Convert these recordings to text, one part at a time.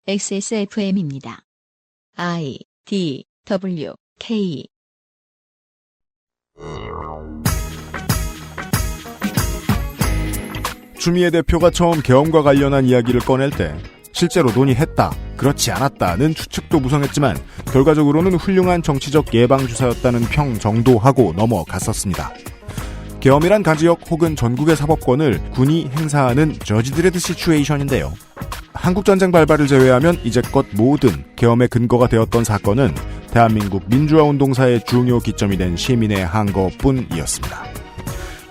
XSFM입니다. I, D, W, K. 추미애 대표가 처음 계엄과 관련한 이야기를 꺼낼 때 실제로 논의했다, 그렇지 않았다는 추측도 무성했지만 결과적으로는 훌륭한 정치적 예방주사였다는 평 정도 하고 넘어갔었습니다. 계엄이란 가지역 혹은 전국의 사법권을 군이 행사하는 저지드레드 시츄에이션인데요. 한국전쟁 발발을 제외하면 이제껏 모든 계엄의 근거가 되었던 사건은 대한민국 민주화운동사의 중요 기점이 된 시민의 항거뿐이었습니다.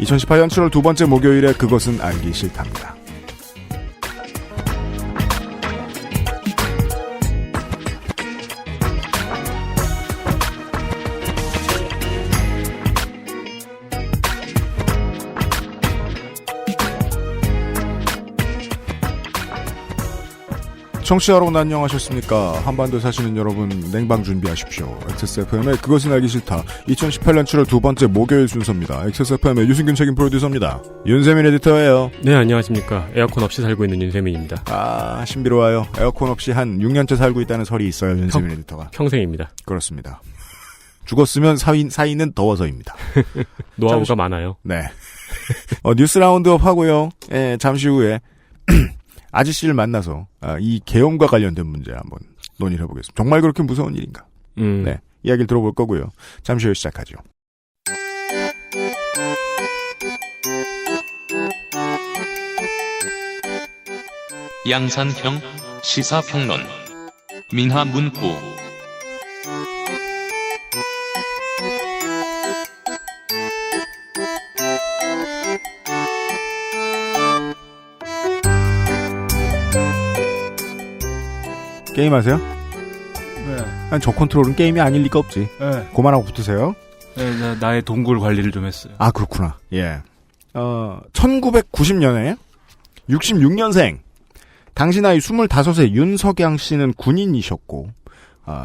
2018년 7월 두 번째 목요일에 그것은 알기 싫답니다. 청취자 여러분 안녕하셨습니까? 한반도 사시는 여러분 냉방 준비하십시오. XSFM의 그것은 알기 싫다. 2018년 7월 두 번째 목요일 순서입니다. XSFM의 유승균 책임 프로듀서입니다. 윤세민 에디터예요. 네, 안녕하십니까. 에어컨 없이 살고 있는 윤세민입니다. 아, 신비로워요. 에어컨 없이 한 6년째 살고 있다는 설이 있어요. 윤세민 에디터가. 평생입니다. 그렇습니다. 죽었으면 사인은 더워서입니다. 노하우가 많아요. 네. 뉴스 라운드업 하고요. 예, 잠시 후에 아저씨를 만나서 이 계엄과 관련된 문제 한번 논의를 해보겠습니다. 정말 그렇게 무서운 일인가? 네, 이야기를 들어볼 거고요. 잠시 후에 시작하죠. 양산형 시사평론 민하문구 게임하세요? 네. 아니, 저 컨트롤은 게임이 아닐 리가 없지. 네. 그만하고 붙으세요. 네, 나의 동굴 관리를 좀 했어요. 아, 그렇구나. 예. 1990년에 66년생 당시 나이 25세 윤석양 씨는 군인이셨고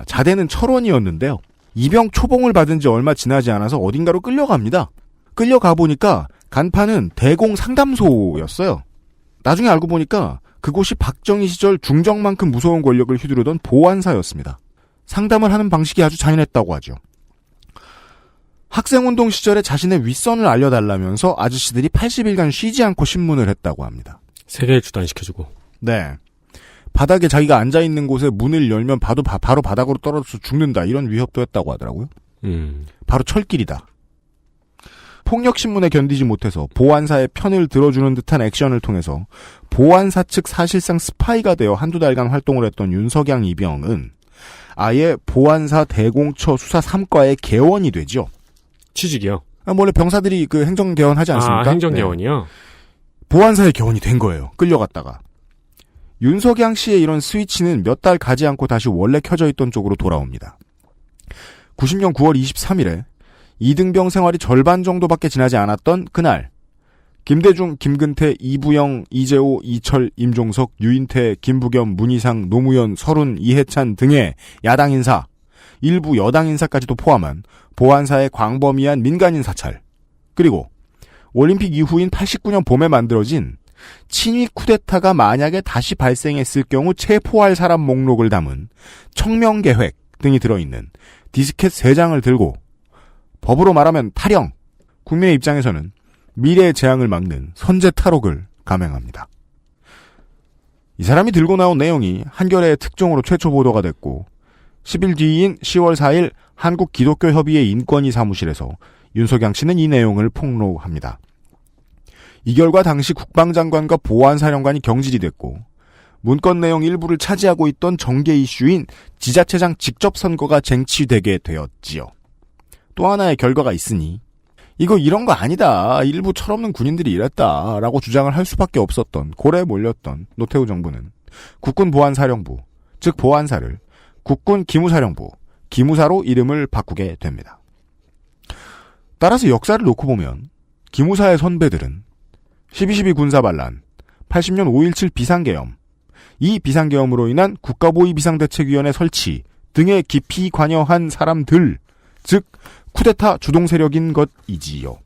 자대는 철원이었는데요. 입영 초봉을 받은 지 얼마 지나지 않아서 어딘가로 끌려갑니다. 끌려가 보니까 간판은 대공 상담소였어요. 나중에 알고 보니까 그곳이 박정희 시절 중정만큼 무서운 권력을 휘두르던 보안사였습니다. 상담을 하는 방식이 아주 잔인했다고 하죠. 학생운동 시절에 자신의 윗선을 알려달라면서 아저씨들이 80일간 쉬지 않고 신문을 했다고 합니다. 세계 주단시켜주고. 네. 바닥에 자기가 앉아있는 곳에 문을 열면 바로 바닥으로 떨어져서 죽는다, 이런 위협도 했다고 하더라고요. 바로 철길이다. 폭력신문에 견디지 못해서 보안사의 편을 들어주는 듯한 액션을 통해서 보안사 측 사실상 스파이가 되어 한두 달간 활동을 했던 윤석양 이병은 아예 보안사 대공처 수사 3과의 개원이 되죠. 취직이요? 원래 병사들이 그 행정개원 하지 않습니까? 아, 행정개원이요? 네. 보안사의 개원이 된 거예요. 끌려갔다가. 윤석양 씨의 이런 스위치는 몇 달 가지 않고 다시 원래 켜져 있던 쪽으로 돌아옵니다. 90년 9월 23일에 이등병 생활이 절반 정도밖에 지나지 않았던 그날, 김대중, 김근태, 이부영, 이재호, 이철, 임종석, 유인태, 김부겸, 문희상, 노무현, 설훈, 이해찬 등의 야당 인사, 일부 여당 인사까지도 포함한 보안사의 광범위한 민간인 사찰, 그리고 올림픽 이후인 89년 봄에 만들어진 친위 쿠데타가 만약에 다시 발생했을 경우 체포할 사람 목록을 담은 청명계획 등이 들어있는 디스켓 3장을 들고 법으로 말하면 탈영, 국민의 입장에서는 미래의 재앙을 막는 선제 탈옥을 감행합니다. 이 사람이 들고 나온 내용이 한겨레의 특종으로 최초 보도가 됐고 10일 뒤인 10월 4일 한국기독교협의회 인권위 사무실에서 윤석양 씨는 이 내용을 폭로합니다. 이 결과 당시 국방장관과 보안사령관이 경질이 됐고 문건 내용 일부를 차지하고 있던 정계 이슈인 지자체장 직접 선거가 쟁취되게 되었지요. 또 하나의 결과가 있으니 이거 이런 거 아니다, 일부 철없는 군인들이 이랬다라고 주장을 할 수밖에 없었던 고래에 몰렸던 노태우 정부는 국군보안사령부, 즉 보안사를 국군기무사령부, 기무사로 이름을 바꾸게 됩니다. 따라서 역사를 놓고 보면 기무사의 선배들은 12.12 군사반란, 80년 5.17 비상계엄, 이 비상계엄으로 인한 국가보위 비상대책위원회 설치 등에 깊이 관여한 사람들, 즉 쿠데타 주동 세력인 것이지요.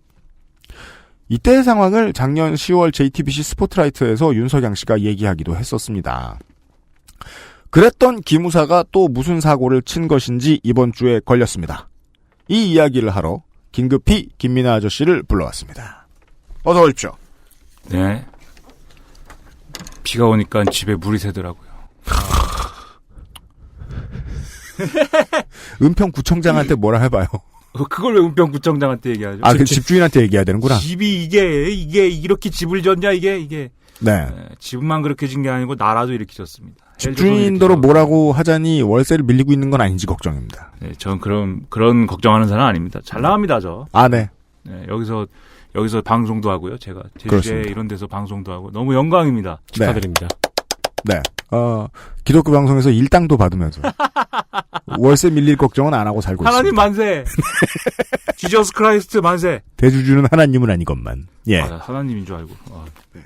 이때의 상황을 작년 10월 JTBC 스포트라이트에서 윤석양 씨가 얘기하기도 했었습니다. 그랬던 기무사가 또 무슨 사고를 친 것인지 이번 주에 걸렸습니다. 이 이야기를 하러 긴급히 김민아 아저씨를 불러왔습니다. 어서 오십시오. 네. 비가 오니까 집에 물이 새더라고요. 은평구청장한테 뭐라 해봐요. 그걸 왜 은평구청장한테 얘기하죠? 아, 그 집주인한테 얘기해야 되는구나. 집이 이게 이렇게 집을 졌냐 이게. 네. 집만 그렇게 진 게 아니고 나라도 이렇게 졌습니다. 집주인도로 뭐라고 하자니 월세를 밀리고 있는 건 아닌지 걱정입니다. 네, 전 그런 걱정하는 사람 아닙니다. 잘 나갑니다, 저. 아, 네. 네, 여기서 방송도 하고요. 제가 제주에 그렇습니다. 이런 데서 방송도 하고 너무 영광입니다. 축하드립니다. 네. 기독교 방송에서 일당도 받으면서 월세 밀릴 걱정은 안 하고 살고 하나님 있습니다. 만세. 지저스 크라이스트 만세. 대주주는 하나님은 아니건만. 예. 아, 하나님인 줄 알고. 네.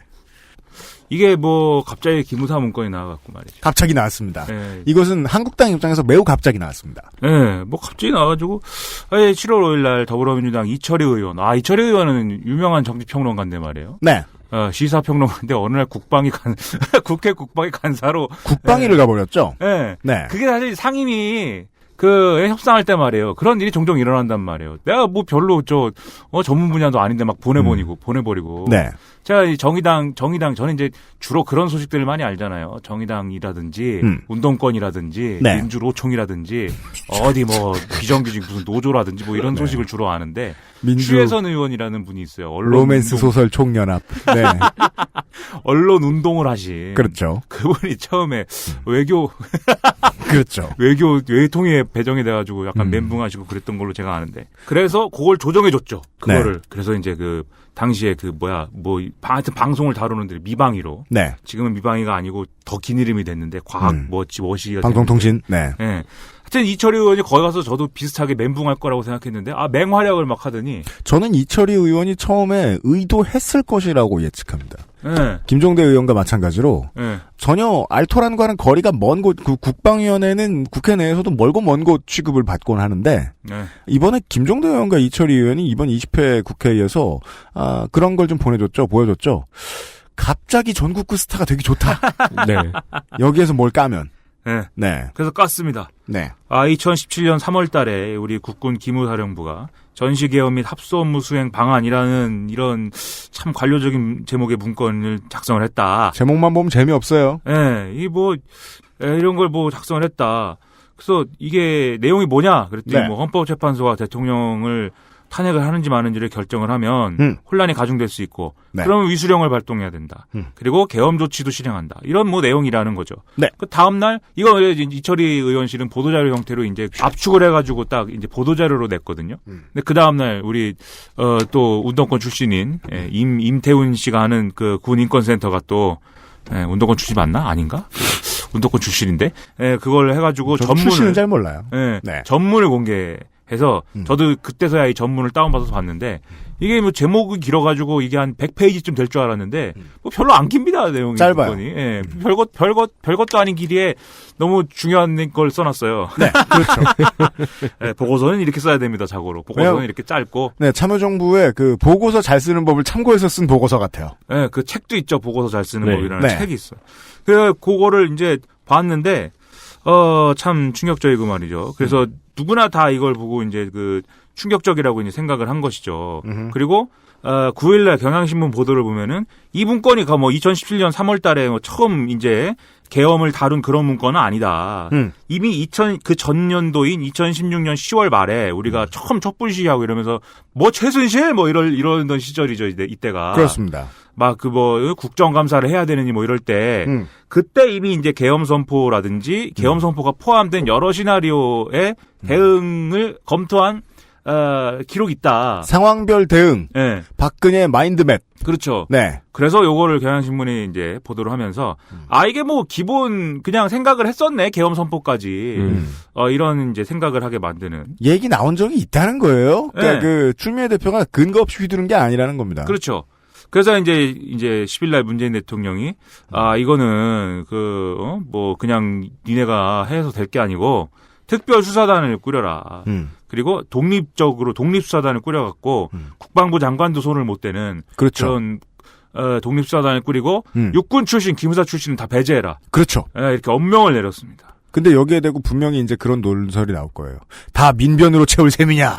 이게 뭐 갑자기 기무사 문건이 나와갖고 말이죠. 갑자기 나왔습니다. 네. 이것은 한국당 입장에서 매우 갑자기 나왔습니다. 네, 뭐 갑자기 나와가지고 7월 5일 날 더불어민주당 이철희 의원. 이철희 의원은 유명한 정치평론가인데 말이에요. 네. 시사평론가인데 어느 날 국회 국방위 간사로 국방위를 가버렸죠. 네. 네. 그게 사실 상임위 협상할 때 말이에요. 그런 일이 종종 일어난단 말이에요. 내가 뭐 별로 전문 분야도 아닌데 막 보내버리고. 네. 제가 이 정의당 저는 이제 주로 그런 소식들을 많이 알잖아요. 정의당이라든지 운동권이라든지 네. 민주노총이라든지 어디 뭐 비정규직 무슨 노조라든지 뭐 이런 네. 소식을 주로 아는데 민주 추혜선 의원이라는 분이 있어요. 로맨스 소설 총연합. 네. 언론 운동을 하신. 그렇죠. 그분이 처음에 그렇죠. 외통위에 배정이 돼가지고 약간 멘붕하시고 그랬던 걸로 제가 아는데. 그래서 그걸 조정해줬죠. 그거를. 네. 그래서 이제 당시에 하여튼 방송을 다루는데 미방위로. 네. 지금은 미방위가 아니고 더 긴 이름이 됐는데 워시가 방송통신. 네. 네. 하여튼 이철희 의원이 거기 가서 저도 비슷하게 멘붕할 거라고 생각했는데 맹활약을 막 하더니. 저는 이철희 의원이 처음에 의도했을 것이라고 예측합니다. 네. 김종대 의원과 마찬가지로 네. 전혀 알토란과는 거리가 먼 곳, 국방위원회는 국회 내에서도 멀고 먼 곳 취급을 받곤 하는데 네. 이번에 김종대 의원과 이철희 의원이 이번 20회 국회에서 그런 걸 좀 보여줬죠. 갑자기 전국구 스타가 되게 좋다. 네. 여기에서 뭘 까면. 네. 네. 그래서 깠습니다. 네. 2017년 3월 달에 우리 국군 기무사령부가 전시개헌 및 합수업무 수행 방안이라는 이런 참 관료적인 제목의 문건을 작성을 했다. 제목만 보면 재미없어요. 예, 이런 걸 작성을 했다. 그래서 이게 내용이 뭐냐? 그랬더니 네. 헌법재판소가 대통령을 탄핵을 하는지 마는지를 결정을 하면 혼란이 가중될 수 있고 네. 그러면 위수령을 발동해야 된다. 그리고 계엄 조치도 실행한다. 이런 내용이라는 거죠. 네. 그 다음 날 이거 이철희 의원실은 보도자료 형태로 이제 압축을 해가지고 딱 이제 보도자료로 냈거든요. 근데 그 다음 날 우리 또 운동권 출신인 임태훈 씨가 하는 그 군인권센터가 또 운동권 출신 맞나? 아닌가? 운동권 출신인데 그걸 해가지고 출신은 잘 몰라요. 네. 전문을 공개해서 저도 그때서야 이 전문을 다운받아서 봤는데 이게 제목이 길어가지고 이게 한 100페이지쯤 될 줄 알았는데 별로 안 깁니다 내용이. 짧아요. 별것도 아닌 길이에 너무 중요한 걸 써놨어요. 네, 그렇죠. 보고서는 이렇게 써야 됩니다. 자고로 보고서는 이렇게 짧고. 네, 참여정부의 그 보고서 잘 쓰는 법을 참고해서 쓴 보고서 같아요. 네, 그 책도 있죠. 보고서 잘 쓰는 법이라는 네. 책이 있어요. 그래서 그거를 이제 봤는데 참 충격적이고 말이죠. 그래서 누구나 다 이걸 보고 이제 충격적이라고 이제 생각을 한 것이죠. 그리고 9일날 경향신문 보도를 보면은 이 문건이 2017년 3월 달에 처음 이제 계엄을 다룬 그런 문건은 아니다. 이미 그 전년도인 2016년 10월 말에 우리가 처음 촛불 시위하고 이러면서 최순실 이러던 시절이죠. 이때가. 그렇습니다. 국정감사를 해야 되느니 이럴 때 그때 이미 이제 계엄 선포라든지 계엄 선포가 포함된 여러 시나리오의 대응을 검토한 기록이 있다. 상황별 대응. 네. 박근혜 마인드맵. 그렇죠. 네. 그래서 요거를 경향신문이 이제 보도를 하면서 이게 기본 그냥 생각을 했었네. 계엄 선포까지. 이런 이제 생각을 하게 만드는. 얘기 나온 적이 있다는 거예요. 그러니까 네. 추미애 대표가 근거 없이 휘두른 게 아니라는 겁니다. 그렇죠. 그래서 이제 10일 날 문재인 대통령이 이거는 그냥 니네가 해서 될 게 아니고 특별수사단을 꾸려라. 그리고 독립수사단을 꾸려갖고 국방부 장관도 손을 못 대는 그렇죠. 그런 독립수사단을 꾸리고 육군 출신, 기무사 출신은 다 배제해라. 그렇죠. 이렇게 엄명을 내렸습니다. 근데 여기에 대고 분명히 이제 그런 논설이 나올 거예요. 다 민변으로 채울 셈이냐.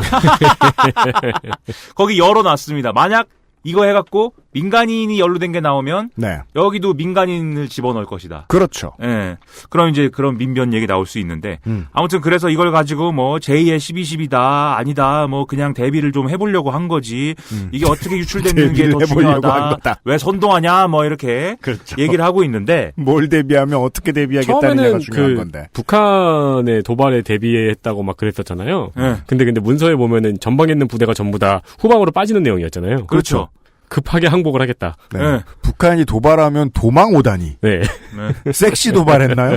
거기 열어놨습니다. 만약 이거 해갖고 민간인이 연루된 게 나오면 네. 여기도 민간인을 집어넣을 것이다. 그렇죠. 예. 그럼 이제 그런 민변 얘기 나올 수 있는데 아무튼 그래서 이걸 가지고 뭐 제2의 12.12다 아니다 뭐 그냥 대비를 좀 해보려고 한 거지 이게 어떻게 유출되는 게 더 중요하다. 왜 선동하냐 뭐 이렇게 그렇죠. 얘기를 하고 있는데 뭘 대비하면 어떻게 대비하겠다느냐가 중요한 건데. 북한의 도발에 대비했다고 막 그랬었잖아요. 네. 근데 문서에 보면은 전방에 있는 부대가 전부 다 후방으로 빠지는 내용이었잖아요. 그렇죠. 급하게 항복을 하겠다. 네. 네. 북한이 도발하면 도망 오다니. 네. 네. 섹시 도발했나요?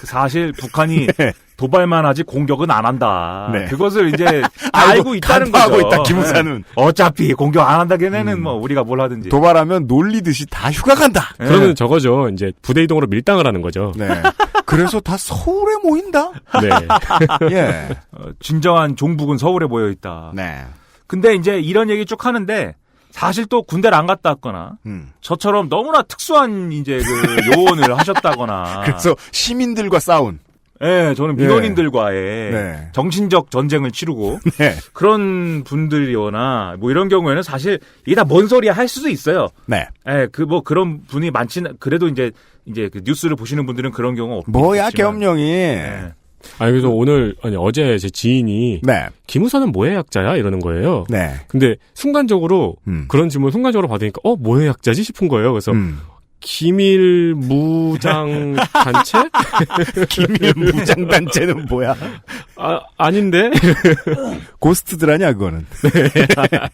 사실 북한이 네. 도발만 하지 공격은 안 한다. 네. 그것을 이제 알고 있다는 거죠. 간파하고 있다, 기무사는. 어차피 공격 안 한다 걔네는 뭐 우리가 뭘 하든지. 도발하면 놀리듯이 다 휴가 간다. 네. 그러면 저거죠. 이제 부대 이동으로 밀당을 하는 거죠. 네. 그래서 다 서울에 모인다? 네. 예. 진정한 종북은 서울에 모여 있다. 네. 근데 이제 이런 얘기 쭉 하는데 사실 또 군대를 안 갔다 왔거나 저처럼 너무나 특수한 이제 그 요원을 하셨다거나 그래서 시민들과 싸운. 네, 저는 민원인들과의 네. 정신적 전쟁을 치르고 네. 그런 분들이거나 뭐 이런 경우에는 사실 이게 다 뭔 소리야 할 수도 있어요. 네. 예, 그 뭐 그런 분이 많지는 그래도 이제 그 뉴스를 보시는 분들은 그런 경우 없겠지만. 뭐야, 계엄령이. 네. 그래서 어제 제 지인이 네. 기무사는 뭐의 약자야? 이러는 거예요. 네. 근데 순간적으로 그런 질문 순간적으로 받으니까 뭐의 약자지 싶은 거예요. 그래서 기밀 무장 단체? 기밀 무장 단체는 뭐야? 아닌데? 고스트들 아니야, 그거는.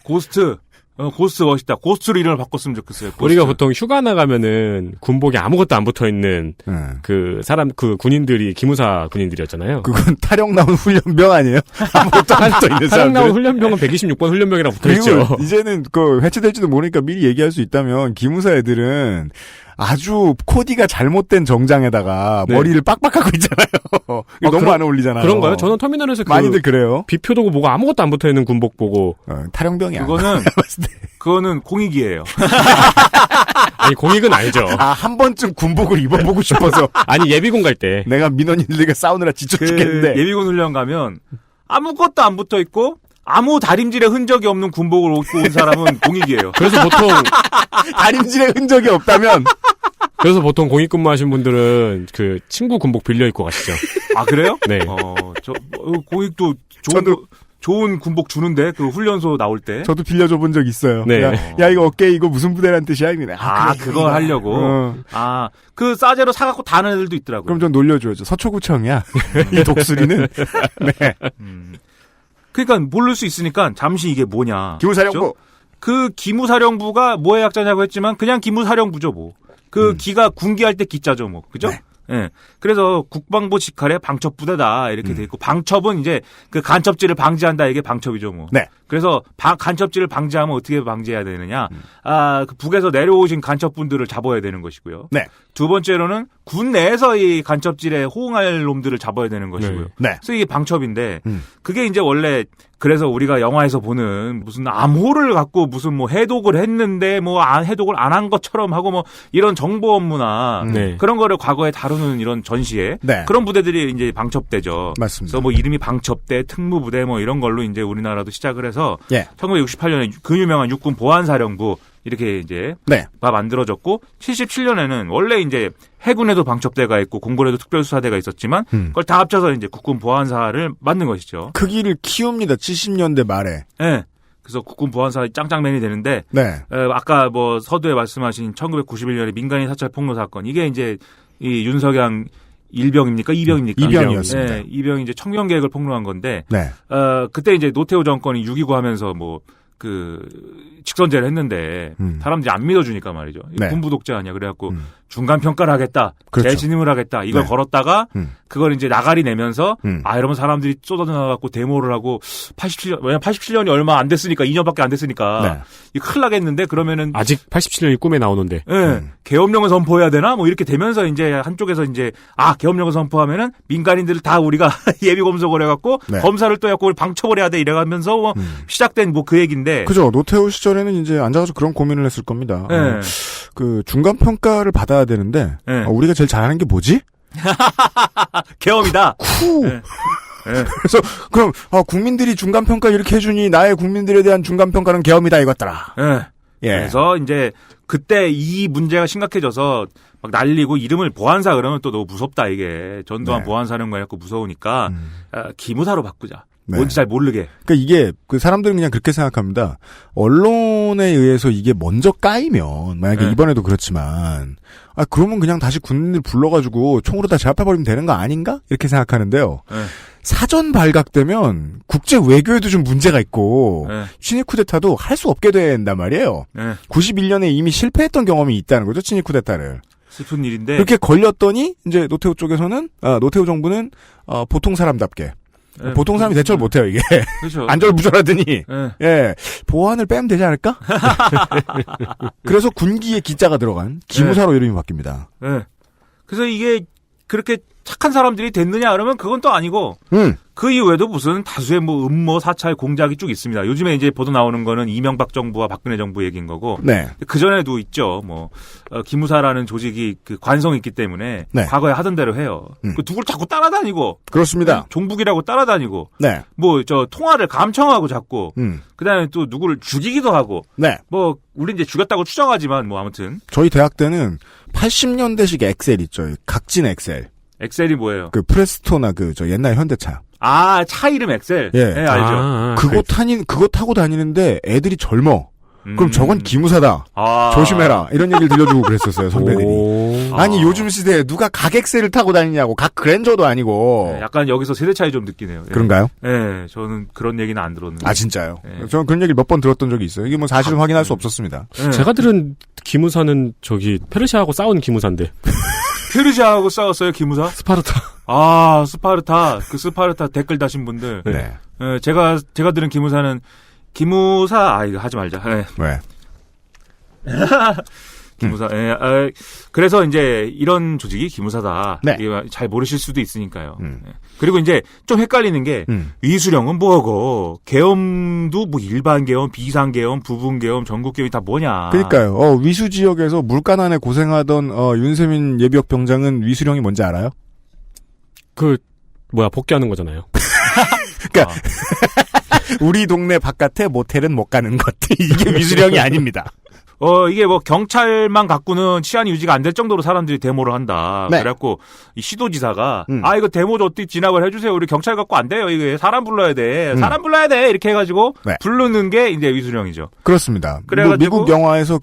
고스트 멋있다. 고스트로 이름을 바꿨으면 좋겠어요. 고스트. 우리가 보통 휴가 나가면은 군복에 아무것도 안 붙어 있는 그 군인들이 기무사 군인들이었잖아요. 그건 타령 나온 훈련병 아니에요? 아무것도 안 붙어 있는 사람들. 타령 나온 훈련병은 126번 훈련병이라고 붙어 있죠. 이제는 해체될지도 모르니까 미리 얘기할 수 있다면 기무사 애들은 아주 코디가 잘못된 정장에다가 네. 머리를 머리를 빡빡하고 있잖아요. 이거 너무 안 어울리잖아요. 그런가요? 저는 터미널에서 많이들 그래요. 비표도고 뭐가 아무것도 안 붙어 있는 군복 보고 타령병이야. 그거는 공익이에요. 아니 공익은 아니죠. 한 번쯤 군복을 입어보고 싶어서. 아니 예비군 갈 때 내가 민원인들과 싸우느라 지쳐 죽겠는데. 예비군 훈련 가면 아무것도 안 붙어 있고 아무 다림질의 흔적이 없는 군복을 입고 온 사람은 공익이에요. 그래서 보통 다림질의 흔적이 없다면. 그래서 보통 공익 근무하신 분들은 그 친구 군복 빌려 입고 가시죠. 아 그래요? 네. 공익도 좋은 군복 주는데 그 훈련소 나올 때. 저도 빌려줘 본 적 있어요. 네. 야 이거 어깨 이거 무슨 부대란 뜻이야? 그래, 그걸 하려고. 그 싸제로 사갖고 다는 애들도 있더라고요. 그럼 좀 놀려줘야죠. 서초구청이야. 이 독수리는. 네. 그러니까 모를 수 있으니까 잠시 이게 뭐냐. 기무사령부. 그렇죠? 그 기무사령부가 뭐의 약자냐고 했지만 그냥 기무사령부죠 뭐. 그 기가 군기할 때 기자죠 뭐. 그죠? 네. 예. 그래서 국방부 직할의 방첩부대다 이렇게 돼 있고 방첩은 이제 그 간첩질을 방지한다 이게 방첩이죠 뭐. 네. 그래서 간첩질을 방지하면 어떻게 방지해야 되느냐? 그 북에서 내려오신 간첩분들을 잡아야 되는 것이고요. 네. 두 번째로는 군 내에서 이 간첩질에 호응할 놈들을 잡아야 되는 것이고요. 네. 그래서 이게 방첩인데 그게 이제 원래 그래서 우리가 영화에서 보는 무슨 암호를 갖고 무슨 뭐 해독을 했는데 뭐 해독을 안 한 것처럼 하고 뭐 이런 정보 업무나 네. 그런 거를 과거에 다루는 이런 전시에 네. 그런 부대들이 이제 방첩대죠. 맞습니다. 그래서 뭐 이름이 방첩대, 특무부대 뭐 이런 걸로 이제 우리나라도 시작을 해서 예. 1968년에 그 유명한 육군 보안사령부 이렇게 이제 네. 가 만들어졌고 77년에는 원래 이제 해군에도 방첩대가 있고 공군에도 특별수사대가 있었지만 그걸 다 합쳐서 이제 국군 보안사를 만든 것이죠. 크기를 키웁니다. 70년대 말에. 네. 그래서 국군 보안사 짱짱맨이 되는데 네. 아까 뭐 서두에 말씀하신 1991년에 민간인 사찰 폭로 사건 이게 이제 이 윤석양 1병입니까? 2병입니까? 2병이었습니다. 네, 2병이 이제 청명 계획을 폭로한 건데 네. 그때 이제 노태우 정권이 6.29 하면서 뭐 직선제를 했는데 사람들이 안 믿어주니까 말이죠. 네. 군부 독재 아니야. 그래갖고 중간 평가를 하겠다. 그렇죠. 재진임을 하겠다. 이걸 네. 걸었다가 그걸 이제 나가리 내면서 여러분 사람들이 쏟아져나가고 데모를 하고 87년 왜냐면 87년이 얼마 안 됐으니까 2년밖에 안 됐으니까 네. 이거 큰일 나겠는데 그러면은 아직 87년이 꿈에 나오는데. 예. 계엄령을 선포해야 되나? 뭐 이렇게 되면서 이제 한쪽에서 이제 계엄령을 선포하면은 민간인들을 다 우리가 예비 검색을 해갖고 네. 검사를 또 해갖고 방첩을 해야 돼 이래가면서 뭐 시작된 뭐 그 얘기인데. 그죠. 노태우 시절에는 이제 앉아서 그런 고민을 했을 겁니다. 예. 그 중간 평가를 받아야 되는데 예. 우리가 제일 잘하는 게 뭐지? 계엄이다. 쿠. 예. 그래서 그럼 국민들이 중간 평가 이렇게 해주니 나의 국민들에 대한 중간 평가는 계엄이다 이것더라. 예. 예. 그래서 이제 그때 이 문제가 심각해져서 막 날리고 이름을 보안사 그러면 또 너무 무섭다 이게 전두환 네. 보안사령관이었고 무서우니까 기무사로 바꾸자. 네. 뭔지 잘 모르게. 그러니까 이게 그 사람들은 그냥 그렇게 생각합니다. 언론에 의해서 이게 먼저 까이면 만약에 네. 이번에도 그렇지만 그러면 그냥 다시 군인들 불러가지고 총으로 다 제압해버리면 되는 거 아닌가? 이렇게 생각하는데요. 네. 사전 발각되면 국제 외교에도 좀 문제가 있고 네. 친일 쿠데타도 할 수 없게 된단 말이에요. 네. 91년에 이미 실패했던 경험이 있다는 거죠. 친일 쿠데타를. 슬픈 일인데. 그렇게 걸렸더니 이제 노태우 쪽에서는 노태우 정부는 보통 사람답게 네. 보통 사람이 대처를 못해요 이게. 그렇죠. 안절부절하더니 네. 예 보안을 빼면 되지 않을까? 그래서 군기에 기자가 들어간 기무사로 이름이 바뀝니다. 네. 그래서 이게 그렇게 착한 사람들이 됐느냐 그러면 그건 또 아니고 그 이후에도 무슨 다수의 뭐 음모 사찰 공작이 쭉 있습니다. 요즘에 이제 보도 나오는 거는 이명박 정부와 박근혜 정부 얘기인 거고 네. 그 전에도 있죠. 뭐 기무사라는 조직이 그 관성이 있기 때문에 네. 과거에 하던 대로 해요. 그 누구를 자꾸 따라다니고 그렇습니다. 종북이라고 따라다니고 네. 뭐 저 통화를 감청하고 자꾸 그다음에 또 누구를 죽이기도 하고 네. 뭐 우리 이제 죽였다고 추정하지만 뭐 아무튼 저희 대학 때는 80년대식 엑셀 있죠. 각진 엑셀. 엑셀이 뭐예요? 그 프레스토나 저 옛날 현대차. 차 이름 엑셀. 예. 네, 알죠. 그거 타고 다니는데 애들이 젊어. 그럼 저건 기무사다. 조심해라. 이런 얘기를 들려주고 그랬었어요, 선배들이. 아니, 요즘 시대에 누가 각엑셀을 타고 다니냐고. 각 그랜저도 아니고. 네, 약간 여기서 세대 차이 좀 느끼네요. 그런가요? 네, 저는 그런 얘기는 안 들었는데. 진짜요? 네. 저는 그런 얘기를 몇 번 들었던 적이 있어요. 이게 뭐 사실은 확인할 수 없었습니다. 네. 제가 들은 기무사는 페르시아하고 싸운 기무사인데. 페르시아하고 싸웠어요, 기무사? 스파르타. 스파르타. 그 스파르타 댓글 다신 분들. 네. 네, 제가 들은 기무사, 이거 하지 말자. 네. 왜? 기무사. 그래서 이제 이런 조직이 기무사다. 네. 이게 잘 모르실 수도 있으니까요. 네. 그리고 이제 좀 헷갈리는 게 위수령은 뭐고 계엄도 뭐 일반 계엄, 비상 계엄, 부분 계엄, 전국 계엄이 다 뭐냐. 그러니까요. 위수 지역에서 물가난에 고생하던 윤세민 예비역 병장은 위수령이 뭔지 알아요? 복귀하는 거잖아요. 그러니까 우리 동네 바깥에 모텔은 못 가는 것. 이게 위수령이 아닙니다. 이게 뭐 경찰만 갖고는 치안이 유지가 안 될 정도로 사람들이 데모를 한다. 네. 그래갖고 이 시도지사가 이거 데모 어떻게 진압을 해주세요. 우리 경찰 갖고 안 돼요. 이거 사람 불러야 돼. 사람 불러야 돼. 이렇게 해가지고 네. 부르는 게 이제 위수령이죠. 그렇습니다. 그래가지고 미국 영화에서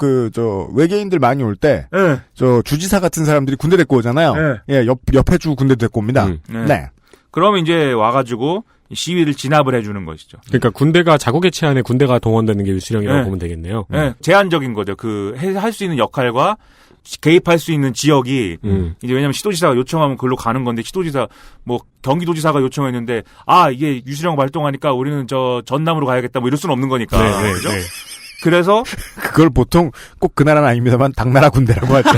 외계인들 많이 올 때 네. 주지사 같은 사람들이 군대 데리고 오잖아요. 네. 예, 옆에 주 군대 데리고 옵니다. 네. 그러면 이제 와가지고 시위를 진압을 해주는 것이죠. 그러니까 군대가 자국의 치안에 군대가 동원되는 게 위수령이라고 네. 보면 되겠네요. 네. 제한적인 거죠. 할 수 있는 역할과 개입할 수 있는 지역이 이제 왜냐면 시도지사가 요청하면 그걸로 가는 건데 시도지사 뭐 경기도지사가 요청했는데 이게 위수령 발동하니까 우리는 전남으로 가야겠다 뭐 이럴 수는 없는 거니까. 네, 그죠? 네. 그래서 그걸 보통 꼭 그 나라는 아닙니다만 당나라 군대라고 하죠.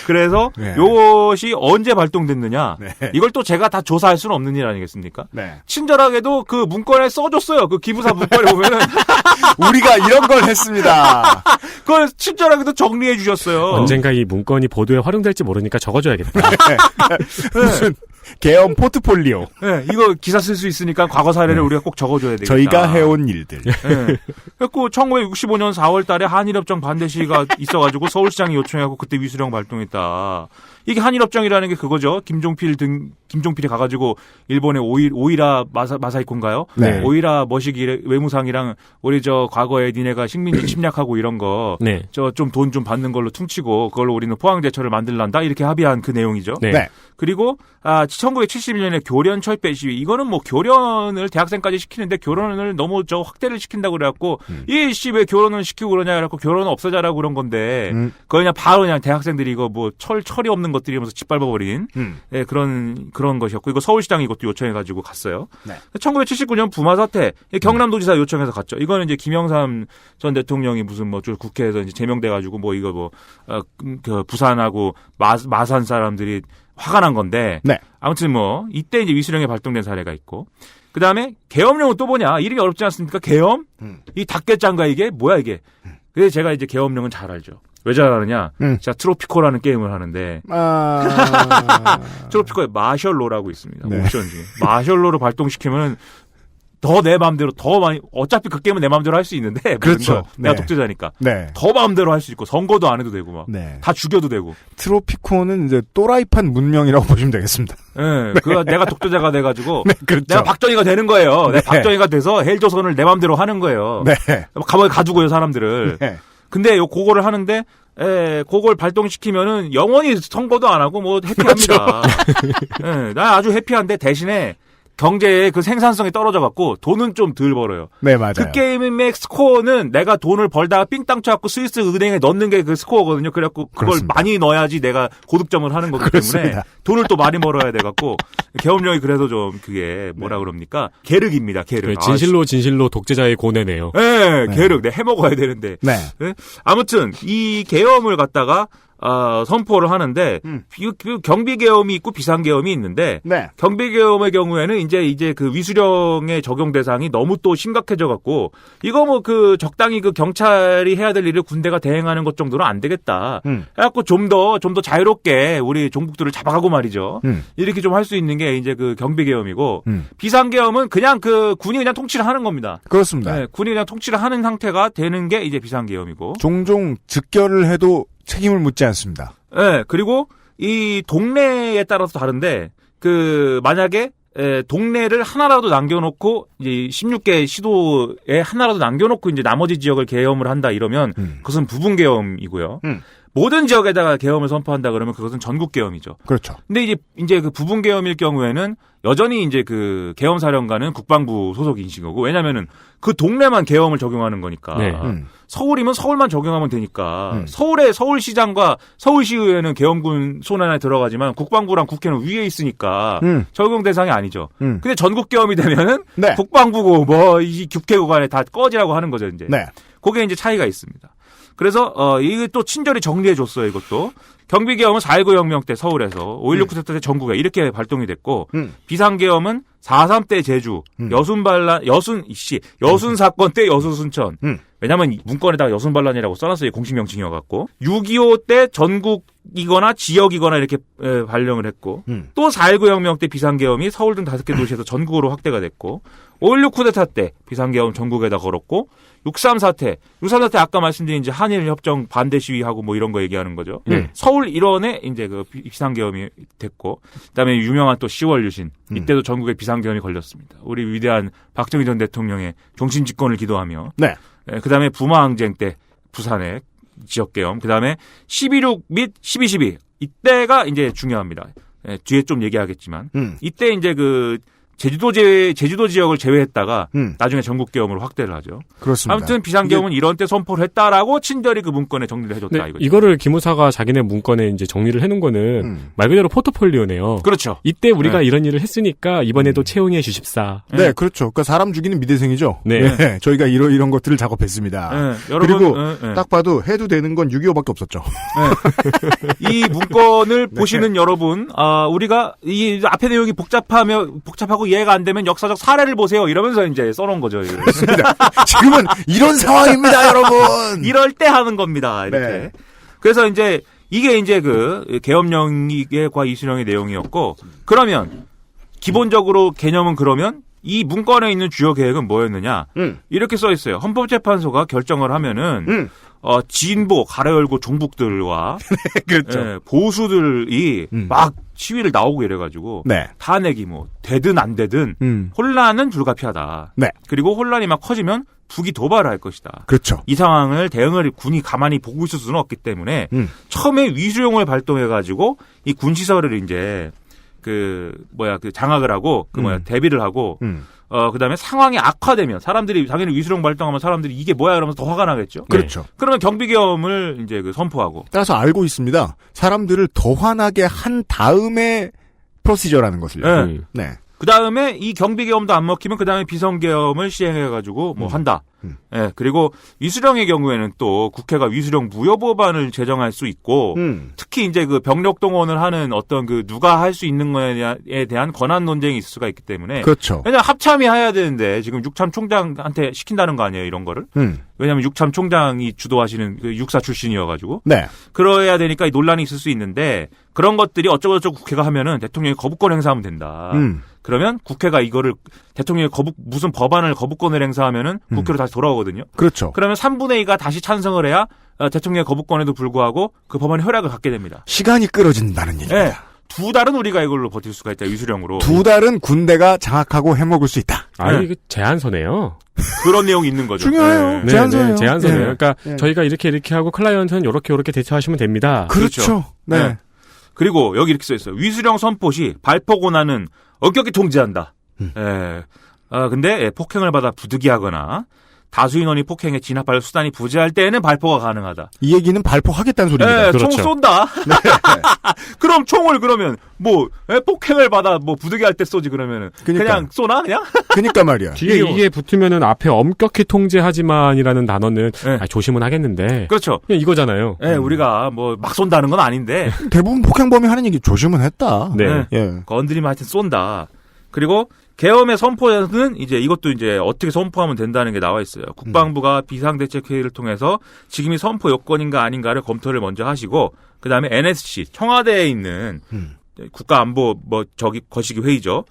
그래서 네. 이것이 언제 발동됐느냐 네. 이걸 또 제가 다 조사할 수는 없는 일 아니겠습니까? 네. 친절하게도 그 문건에 써줬어요. 그 기무사 문건에 보면은 우리가 이런 걸 했습니다. 그걸 친절하게도 정리해 주셨어요. 언젠가 이 문건이 보도에 활용될지 모르니까 적어줘야겠다. 무슨 계엄 포트폴리오. 네, 이거 기사 쓸 수 있으니까 과거 사례를 우리가 꼭 적어줘야 되겠다. 저희가 해온 일들. 네. 그래서 1965년 4월 달에 한일협정 반대 시위가 있어가지고 서울시장이 요청하고 그때 위수령 발동했다. 이게 한일협정이라는 게 그거죠. 김종필이 가가지고 일본의 오이라 마사이코인가요? 네. 오이라 머시기 외무상이랑 우리 과거에 니네가 식민지 침략하고 이런 거. 네. 좀 돈 좀 받는 걸로 퉁치고 그걸로 우리는 포항제철을 만들란다. 이렇게 합의한 그 내용이죠. 네. 네. 그리고 1971년에 교련 철폐 시위. 이거는 뭐 교련을 대학생까지 시키는데 교련을 너무 확대를 시킨다고 그래갖고 이 씨 왜 교련을 시키고 그러냐 그래갖고 교련은 없애자라고 그런 건데 그거 그냥 바로 그냥 대학생들이 이거 뭐 철이 없는 네. 아무튼 뭐 이때 이제 위수령에 발동된 사례가 있고 그 다음에 계엄령은 또 뭐냐 이름이 어렵지 않습니까? 계엄 이 닭개짱가 이게 뭐야 이게 그래서 제가 이제 계엄령은 잘 알죠. 왜 잘 아느냐? 제가 트로피코라는 게임을 하는데 트로피코에 마셜로라고 있습니다. 네. 옵션 중에 마셜로를 발동시키면 더 내 마음대로 더 많이 어차피 그 게임은 내 마음대로 할 수 있는데 그렇죠. 내가 네. 독재자니까 네. 더 마음대로 할 수 있고 선거도 안 해도 되고 막 네. 다 죽여도 되고 트로피코는 이제 또라이판 문명이라고 보시면 되겠습니다. 네, 그거 내가 독재자가 돼가지고 네, 그렇죠. 내가 박정희가 되는 거예요. 네. 내가 박정희가 돼서 헬조선을 내 마음대로 하는 거예요. 네. 감옥에 가두고요 사람들을. 네. 근데 요 그거를 하는데 그걸 발동시키면은 영원히 선거도 안 하고 뭐 해피합니다. 네, 나 아주 해피한데 대신에 경제의 그 생산성이 떨어져갖고 돈은 좀 덜 벌어요. 네, 맞아요. 그 게임의 스코어는 내가 돈을 벌다가 삥땅 쳐갖고 스위스 은행에 넣는 게 그 스코어거든요. 그래갖고 그걸 그렇습니다. 많이 넣어야지 내가 고득점을 하는 거기 그렇습니다. 때문에 돈을 또 많이 벌어야 돼갖고 계엄령이 그래서 좀 그게 뭐라 그럽니까? 계륵입니다. 계륵. 진실로 독재자의 고뇌네요. 네, 계륵. 내 해먹어야 되는데. 네. 네? 아무튼 이 계엄을 갖다가 선포를 하는데 경비계엄이 있고 비상계엄이 있는데 네. 경비계엄의 경우에는 이제 그 위수령의 적용 대상이 너무 또 심각해져 갖고 이거 뭐 그 적당히 그 경찰이 해야 될 일을 군대가 대행하는 것 정도는 안 되겠다. 해갖고 좀 더 자유롭게 우리 종북들을 잡아가고 말이죠. 이렇게 좀 할 수 있는 게 이제 그 경비계엄이고 비상계엄은 그냥 그 군이 그냥 통치를 하는 겁니다. 그렇습니다. 네, 군이 그냥 통치를 하는 상태가 되는 게 이제 비상계엄이고. 종종 즉결을 해도 책임을 묻지 않습니다. 네, 그리고 이 동네에 따라서 다른데 그 만약에 동네를 하나라도 남겨놓고 이제 16개 시도에 하나라도 남겨놓고 이제 나머지 지역을 계엄을 한다 이러면 그것은 부분계엄이고요. 모든 지역에다가 계엄을 선포한다 그러면 그것은 전국 계엄이죠. 그렇죠. 근데 이제 그 부분 계엄일 경우에는 여전히 이제 그 계엄 사령관은 국방부 소속이신 거고 왜냐면은 그 동네만 계엄을 적용하는 거니까. 네. 서울이면 서울만 적용하면 되니까 서울의 서울시장과 서울시의회는 계엄군 손 안에 들어가지만 국방부랑 국회는 위에 있으니까 적용 대상이 아니죠. 근데 전국 계엄이 되면은 네. 국방부고 뭐 이 국회 구간에 다 꺼지라고 하는 거죠 이제. 네. 그게 이제 차이가 있습니다. 그래서 이게 또 친절히 정리해줬어요 이것도. 경비계엄은 4.19 혁명 때 서울에서 5.16 쿠데타 때 전국에 이렇게 발동이 됐고 비상계엄은 4.3 때 제주 여순 사건 때 여수 순천 왜냐면 문건에다가 여순반란이라고 써놨어요 공식 명칭이어갖고 6.25 때 전국이거나 지역이거나 이렇게 발령을 했고 또 4.19 혁명 때 비상계엄이 서울 등 5개 도시에서 전국으로 확대가 됐고 5.16 쿠데타 때 비상계엄 전국에다 걸었고 6.3 사태 아까 말씀드린 이제 한일 협정 반대 시위하고 뭐 이런 거 얘기하는 거죠. 서울 일원에 이제 그 비상계엄이 됐고, 그다음에 유명한 또 10월 유신 이때도 전국에 비상계엄이 걸렸습니다. 우리 위대한 박정희 전 대통령의 종신집권을 기도하며, 네. 그다음에 부마항쟁 때 부산의 지역계엄, 그다음에 12.6 및 12.12 이때가 이제 중요합니다. 뒤에 좀 얘기하겠지만 이때 이제 그 제주도 지역을 제외했다가 나중에 전국 계엄으로 확대를 하죠. 그렇습니다. 아무튼 비상계엄은 이런 때 선포를 했다라고 친절히 그 문건에 정리를 해줬다 이거죠. 이거를 기무사가 자기네 문건에 이제 정리를 해놓은 거는 말 그대로 포트폴리오네요. 그렇죠. 이때 우리가 이런 일을 했으니까 이번에도 채용해 주십사. 네, 그렇죠. 그러니까 사람 죽이는 미대생이죠. 네. 네, 저희가 이런 것들을 작업했습니다. 네, 여러분, 그리고 딱 봐도 해도 되는 건 6.25밖에 없었죠. 네. 이 문건을 보시는 여러분, 우리가 이 앞에 내용이 복잡하고 이해가 안 되면 역사적 사례를 보세요. 이러면서 이제 써놓은 거죠. 지금은 이런 상황입니다, 여러분. 이럴 때 하는 겁니다. 이렇게. 네. 그래서 이제 이게 이제 그 계엄령과 이수령의 내용이었고, 그러면 기본적으로 개념은 그러면 이 문건에 있는 주요 계획은 뭐였느냐? 이렇게 써 있어요. 헌법재판소가 결정을 하면은 진보 가래 열고 종북들과 네, 그렇죠. 보수들이 막 시위를 나오고 이래가지고 네. 탄핵이 뭐 되든 안 되든 혼란은 불가피하다. 네. 그리고 혼란이 막 커지면 북이 도발을 할 것이다. 그렇죠. 이 상황을 대응을 군이 가만히 보고 있을 수는 없기 때문에 처음에 위수령을 발동해가지고 이 군시설을 이제 장악을 하고 대비를 하고 그다음에 상황이 악화되면 사람들이 당연히 위수령 발동하면 사람들이 이게 뭐야 이러면서 더 화가 나겠죠. 그렇죠. 그러면 경비계엄을 이제 선포하고. 따라서 알고 있습니다. 사람들을 더 화나게 한 다음에 프로시저라는 것을요. 네. 네. 그 다음에 이 경비계엄도 안 먹히면 그 다음에 비성계엄을 시행해가지고 한다. 예, 그리고 위수령의 경우에는 또 국회가 위수령 무효법안을 제정할 수 있고 특히 이제 그 병력 동원을 하는 어떤 그 누가 할 수 있는 거에 대한 권한 논쟁이 있을 수가 있기 때문에. 그렇죠. 왜냐면 합참이 해야 되는데 지금 육참 총장한테 시킨다는 거 아니에요, 이런 거를. 왜냐면 육참 총장이 주도하시는 그 육사 출신이어가지고. 네. 그러야 되니까 이 논란이 있을 수 있는데 그런 것들이 어쩌고저쩌고 국회가 하면은 대통령이 거부권 행사하면 된다. 그러면 국회가 이거를 대통령이 무슨 법안을 거부권을 행사하면은 국회로 다시 돌아오거든요. 그렇죠. 그러면 3분의 2가 다시 찬성을 해야 대통령의 거부권에도 불구하고 그 법안의 허락을 갖게 됩니다. 시간이 끌어진다는 얘기입니다. 네. 2달은 우리가 이걸로 버틸 수가 있다. 위수령으로. 2달은 군대가 장악하고 해먹을 수 있다. 아니, 네. 제안서네요. 그런 내용이 있는 거죠. 중요해요. 네. 제안서예요. 네, 제안서네요. 네. 그러니까 네. 저희가 이렇게 하고 클라이언트는 이렇게 대처하시면 됩니다. 그렇죠. 네. 네. 그리고 여기 이렇게 써 있어요. 위수령 선포 시 발포 권한은 엄격히 통제한다. 근데 폭행을 받아 부득이하거나 다수 인원이 폭행에 진압할 수단이 부재할 때에는 발포가 가능하다. 이 얘기는 발포하겠다는 소리입니다. 네, 그렇죠. 총 쏜다. 네. 그럼 총을 그러면 폭행을 받아 부득이할 때 쏘지 그러면은 그냥 쏘나 그냥? 그러니까 말이야. 뒤에 이게 붙으면은 앞에 엄격히 통제하지만이라는 단어는 조심은 하겠는데. 그렇죠. 그냥 이거잖아요. 네, 우리가 막 쏜다는 건 아닌데. 대부분 폭행범이 하는 얘기 조심은 했다. 네. 예. 건드리면 하여튼 쏜다. 그리고 계엄의 선포는 이제 이것도 이제 어떻게 선포하면 된다는 게 나와 있어요. 국방부가 비상대책회의를 통해서 지금이 선포 요건인가 아닌가를 검토를 먼저 하시고 그다음에 NSC 청와대에 있는 국가안보 거시기 회의죠.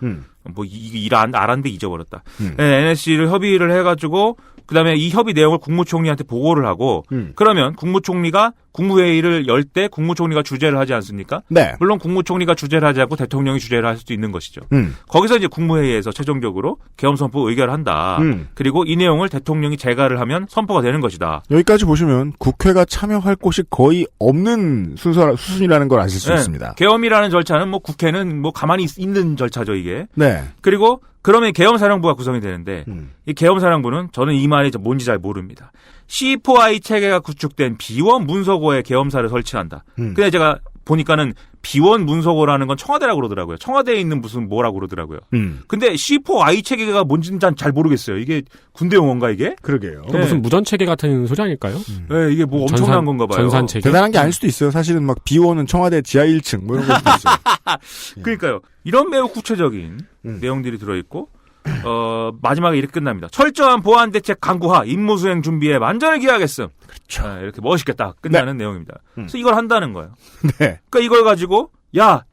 일 안 알았는데 잊어버렸다. NSC를 협의를 해가지고 그다음에 이 협의 내용을 국무총리한테 보고를 하고 그러면 국무총리가 국무회의를 열 때 국무총리가 주재를 하지 않습니까? 네. 물론 국무총리가 주재를 하지 않고 대통령이 주재를 할 수도 있는 것이죠. 거기서 이제 국무회의에서 최종적으로 계엄 선포 의결을 한다. 그리고 이 내용을 대통령이 재가를 하면 선포가 되는 것이다. 여기까지 보시면 국회가 참여할 곳이 거의 없는 수순이라는 걸 아실 수 있습니다. 계엄이라는 절차는 국회는 가만히 있는 절차죠, 이게. 네. 그리고 그러면 계엄사령부가 구성이 되는데 이 계엄사령부는 저는 이 말이 뭔지 잘 모릅니다. C4I 체계가 구축된 비원 문서고에 계엄사를 설치한다. 근데 제가 보니까는 비원 문서고라는 건 청와대라고 그러더라고요. 청와대에 있는 무슨 뭐라고 그러더라고요. 근데 C4I 체계가 뭔지는 잘 모르겠어요. 이게 군대 용어인가 이게? 그러게요. 네. 무슨 무전 체계 같은 소리 아닐까요? 네, 이게 엄청난 건가 봐요. 전산 체계. 대단한 게 아닐 수도 있어요. 사실은 비원은 청와대 지하 1층 이런 것도 있어요. 그러니까요. 이런 매우 구체적인 내용들이 들어있고 마지막에 이렇게 끝납니다. 철저한 보안 대책 강구하 임무 수행 준비에 만전을 기하겠음. 그렇죠. 이렇게 멋있게 딱 끝나는 내용입니다. 그래서 이걸 한다는 거예요. 네. 그러니까 이걸 가지고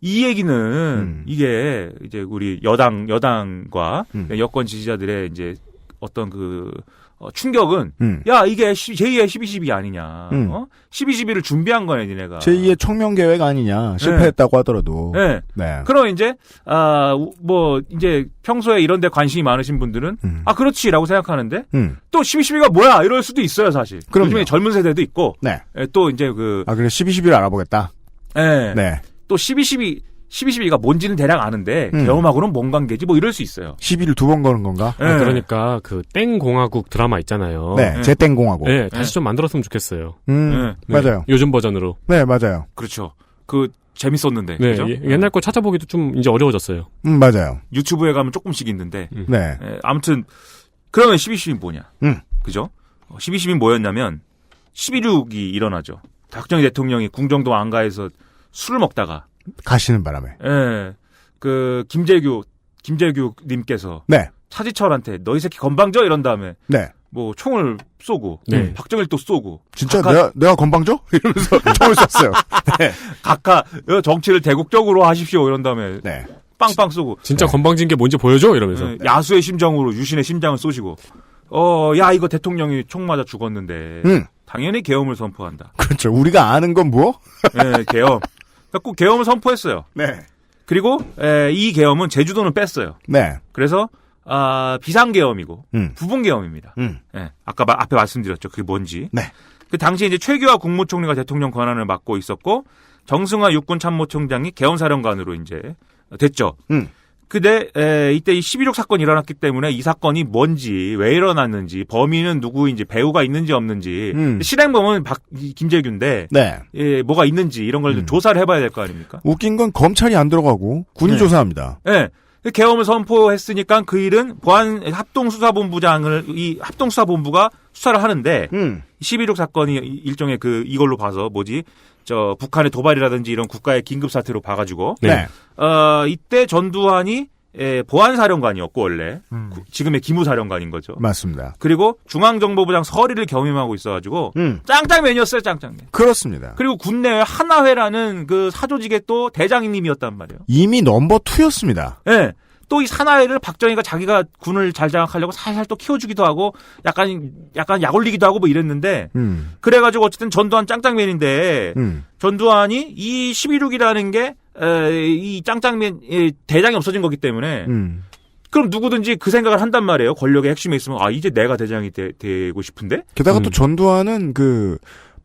이 얘기는 이게 이제 우리 여당과 여권 지지자들의 이제 어떤 충격은 이게 제2의 12.12 아니냐. 12.12를 준비한 거네 니네가. 제2의 청명계획 아니냐. 실패했다고 하더라도. 네. 네. 그럼 이제 이제 평소에 이런 데 관심이 많으신 분들은 그렇지라고 생각하는데 또 12.12가 뭐야 이럴 수도 있어요 사실. 그럼요. 요즘에 젊은 세대도 있고. 네. 또 이제 그래 12.12를 알아보겠다. 네. 네. 또 12.12가 뭔지는 대략 아는데 계엄하고는 뭔 관계지 이런 수 있어요. 시비를 2번 거는 건가? 네. 그러니까 땡공화국 드라마 있잖아요. 네. 제땡공화국. 네. 다시 좀 만들었으면 좋겠어요. 네. 맞아요. 요즘 버전으로. 네, 맞아요. 그렇죠. 재밌었는데. 네. 그죠? 옛날 거 찾아보기도 좀 이제 어려워졌어요. 맞아요. 유튜브에 가면 조금씩 있는데. 네. 아무튼 그러면 12.12는 뭐냐? 그죠? 12.12는 뭐였냐면 12.6이 일어나죠. 박정희 대통령이 궁정동 안가에서 술을 먹다가 가시는 바람에. 예. 김재규 님께서 네. 차지철한테 너 이 새끼 건방져 이런 다음에 네. 총을 쏘고 네. 박정희도 쏘고 진짜 내가 건방져? 이러면서 총을 쐈어요. 네. 각하 정치를 대국적으로 하십시오 이런 다음에 네. 빵빵 쏘고 진짜 건방진 게 뭔지 보여줘 이러면서. 야수의 심정으로 유신의 심장을 쏘시고 이거 대통령이 총 맞아 죽었는데 당연히 계엄을 선포한다. 그렇죠. 우리가 아는 건 뭐? 네, 계엄. 그러니까 계엄을 선포했어요. 네. 그리고 이 계엄은 제주도는 뺐어요. 네. 그래서 비상계엄이고 부분계엄입니다. 네. 아까 앞에 말씀드렸죠. 그게 뭔지. 네. 그 당시에 이제 최규하 국무총리가 대통령 권한을 맡고 있었고 정승화 육군참모총장이 계엄사령관으로 이제 됐죠. 근데 이때 이 11.6 사건이 일어났기 때문에 이 사건이 뭔지 왜 일어났는지 범인은 누구인지 배우가 있는지 없는지 실행범은 김재규인데 네. 예, 뭐가 있는지 이런 걸 조사를 해봐야 될 거 아닙니까? 웃긴 건 검찰이 안 들어가고 군이 네. 조사합니다. 네. 계엄을 선포했으니까 그 일은 보안 합동수사본부장을 이 합동수사본부가 수사를 하는데 11.6 사건이 일종의 이걸로 봐서 북한의 도발이라든지 이런 국가의 긴급 사태로 봐가지고 네. 이때 전두환이 보안사령관이었고 원래 지금의 기무사령관인 거죠. 맞습니다. 그리고 중앙정보부장 서리를 겸임하고 있어가지고 짱짱맨이었어요. 짱짱맨. 그렇습니다. 그리고 군내에 하나회라는 그 사조직의 또 대장님이었단 말이에요. 이미 넘버 2였습니다. 네. 또 이 사나이를 박정희가 자기가 군을 잘 장악하려고 살살 또 키워주기도 하고 약간 약 올리기도 하고 뭐 이랬는데 그래가지고 어쨌든 전두환 짱짱맨인데 전두환이 이 11.6이라는 게 이 짱짱맨 대장이 없어진 거기 때문에 그럼 누구든지 그 생각을 한단 말이에요. 권력의 핵심에 있으면 이제 내가 대장이 되고 싶은데. 게다가 또 전두환은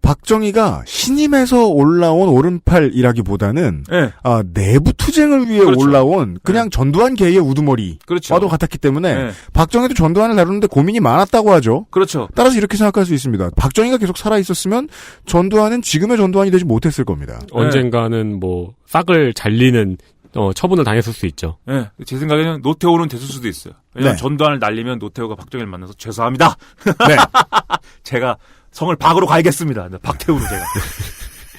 박정희가 신임에서 올라온 오른팔이라기보다는 네. 내부 투쟁을 위해 그렇죠. 올라온 그냥 전두환 계의 우두머리와도 그렇죠. 같았기 때문에 네. 박정희도 전두환을 다루는데 고민이 많았다고 하죠. 그렇죠. 따라서 이렇게 생각할 수 있습니다. 박정희가 계속 살아있었으면 전두환은 지금의 전두환이 되지 못했을 겁니다. 언젠가는 싹을 잘리는 처분을 당했을 수 있죠. 네. 제 생각에는 노태우는 됐을 수도 있어요. 왜냐하면 네. 전두환을 날리면 노태우가 박정희를 만나서 죄송합니다. 네. 제가 성을 박으로 갈겠습니다. 박태우로 제가.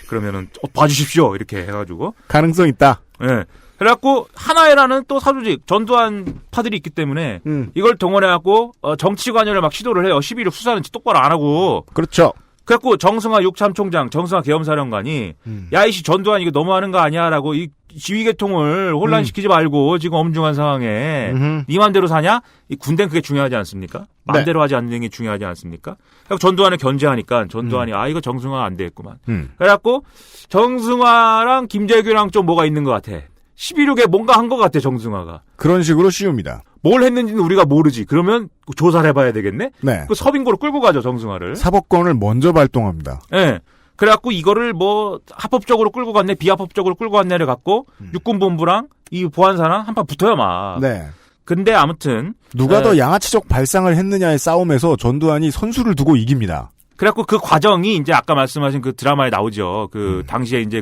그러면은 봐주십시오. 이렇게 해가지고. 가능성 있다. 네. 그래갖고 하나회라는 또 사조직 전두환 파들이 있기 때문에 이걸 동원해갖고 정치관여를 막 시도를 해요. 11.6 수사는 똑바로 안 하고. 그렇죠. 그래갖고 정승화 육참총장, 정승화 계엄사령관이 야 이씨 전두환 이거 너무하는 거 아니야라고 이 지휘계통을 혼란시키지 말고 지금 엄중한 상황에 네 맘대로 사냐? 이 군대는 그게 중요하지 않습니까? 맘대로 하지 않는 게 중요하지 않습니까? 그래서 전두환을 견제하니까 전두환이 이거 정승화 안 되겠구만. 그래갖고 정승화랑 김재규랑 좀 뭐가 있는 것 같아. 11.6에 뭔가 한 것 같아 정승화가. 그런 식으로 씌웁니다. 뭘 했는지는 우리가 모르지. 그러면 조사를 해봐야 되겠네? 네. 그 서빙고로 끌고 가죠 정승화를. 사법권을 먼저 발동합니다. 네. 그래갖고 이거를 합법적으로 끌고 갔네, 비합법적으로 끌고 갔네를 갖고 육군본부랑 이 보안사랑 한판 붙어요, 막. 네. 근데 아무튼. 누가 더 양아치적 발상을 했느냐의 싸움에서 전두환이 선수를 두고 이깁니다. 그래갖고 그 과정이 이제 아까 말씀하신 그 드라마에 나오죠. 당시에 이제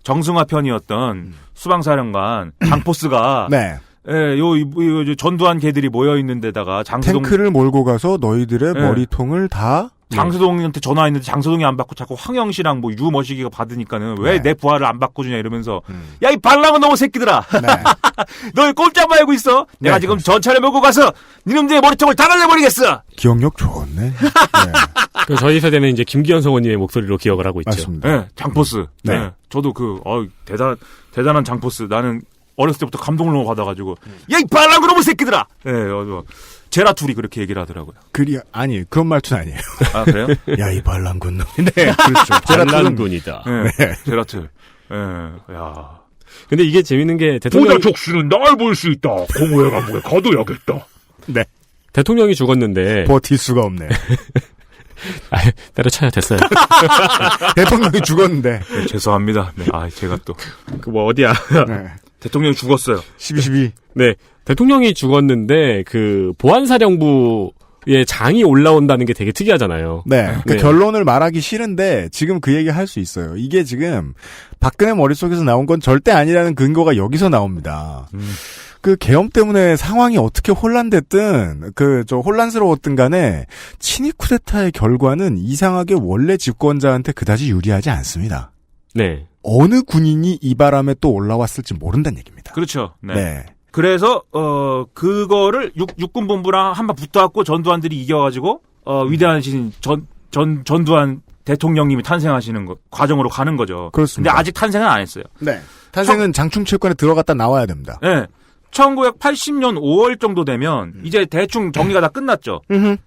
정승화 편이었던 수방사령관 장포스가. 네. 예, 요 전두환 개들이 모여있는 데다가 탱크를 몰고 가서 너희들의 머리통을 다 장서동한테 전화했는데 장서동이 안 받고 자꾸 황영시랑 유머시기가 받으니까는 왜 내 부하를 안 바꿔주냐 이러면서 야 이 발랑은 너무 새끼들아. 네. 너 꼼짝 말고 있어. 내가 지금 전차를 몰고 가서 니놈들의 머리통을 다 날려버리겠어. 기억력 좋네. 네. 저희 세대는 이제 김기현 성우님의 목소리로 기억을 하고 있죠. 맞습니다. 네, 장포스. 네. 네. 저도 대단한 장포스. 나는 어렸을 때부터 감동을 너무 받아가지고 야 이 발랑은 너무 새끼들아. 네, 제라툴이 그렇게 얘기를 하더라고요. 아니, 그런 말투는 아니에요. 아, 그래요? 야, 이 반란군. 네, 그렇죠. 반란군이다. 네, 제라툴. 네, 야. 근데 이게 재밌는 게 보다 족수는 날 볼 수 있다. 공허의 감옥에 가둬야겠다. 네. 대통령이 죽었는데. 버틸 수가 없네. 때려쳐야 됐어요. 대통령이 죽었는데. 네, 죄송합니다. 네, 제가 또. 어디야. 네. 대통령이 죽었어요. 12.12. 네. 대통령이 죽었는데, 보안사령부의 장이 올라온다는 게 되게 특이하잖아요. 네. 결론을 말하기 싫은데, 지금 그 얘기 할 수 있어요. 이게 지금, 박근혜 머릿속에서 나온 건 절대 아니라는 근거가 여기서 나옵니다. 계엄 때문에 상황이 어떻게 혼란됐든, 혼란스러웠든 간에, 친위 쿠데타의 결과는 이상하게 원래 집권자한테 그다지 유리하지 않습니다. 네. 어느 군인이 이 바람에 또 올라왔을지 모른다는 얘기입니다. 그렇죠. 네. 네. 그래서 그거를 육군본부랑 한번 붙어갖고 전두환들이 이겨가지고 위대한 신 전두환 대통령님이 탄생하시는 과정으로 가는 거죠. 그렇습니다. 근데 아직 탄생은 안 했어요. 네. 탄생은 장충체육관에 들어갔다 나와야 됩니다. 네. 1980년 5월 정도 되면 이제 대충 정리가 다 끝났죠.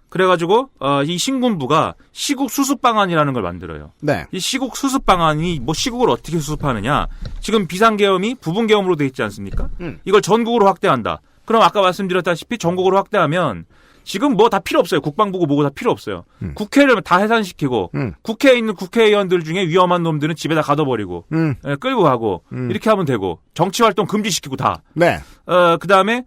그래가지고 이 신군부가 시국 수습 방안이라는 걸 만들어요. 네. 이 시국 수습 방안이 시국을 어떻게 수습하느냐? 지금 비상계엄이 부분계엄으로 돼 있지 않습니까? 이걸 전국으로 확대한다. 그럼 아까 말씀드렸다시피 전국으로 확대하면 지금 뭐 다 필요 없어요. 국방부고 뭐고 다 필요 없어요. 국회를 다 해산시키고 국회에 있는 국회의원들 중에 위험한 놈들은 집에다 가둬버리고 예, 끌고 가고 이렇게 하면 되고 정치활동 금지시키고 다. 네. 그다음에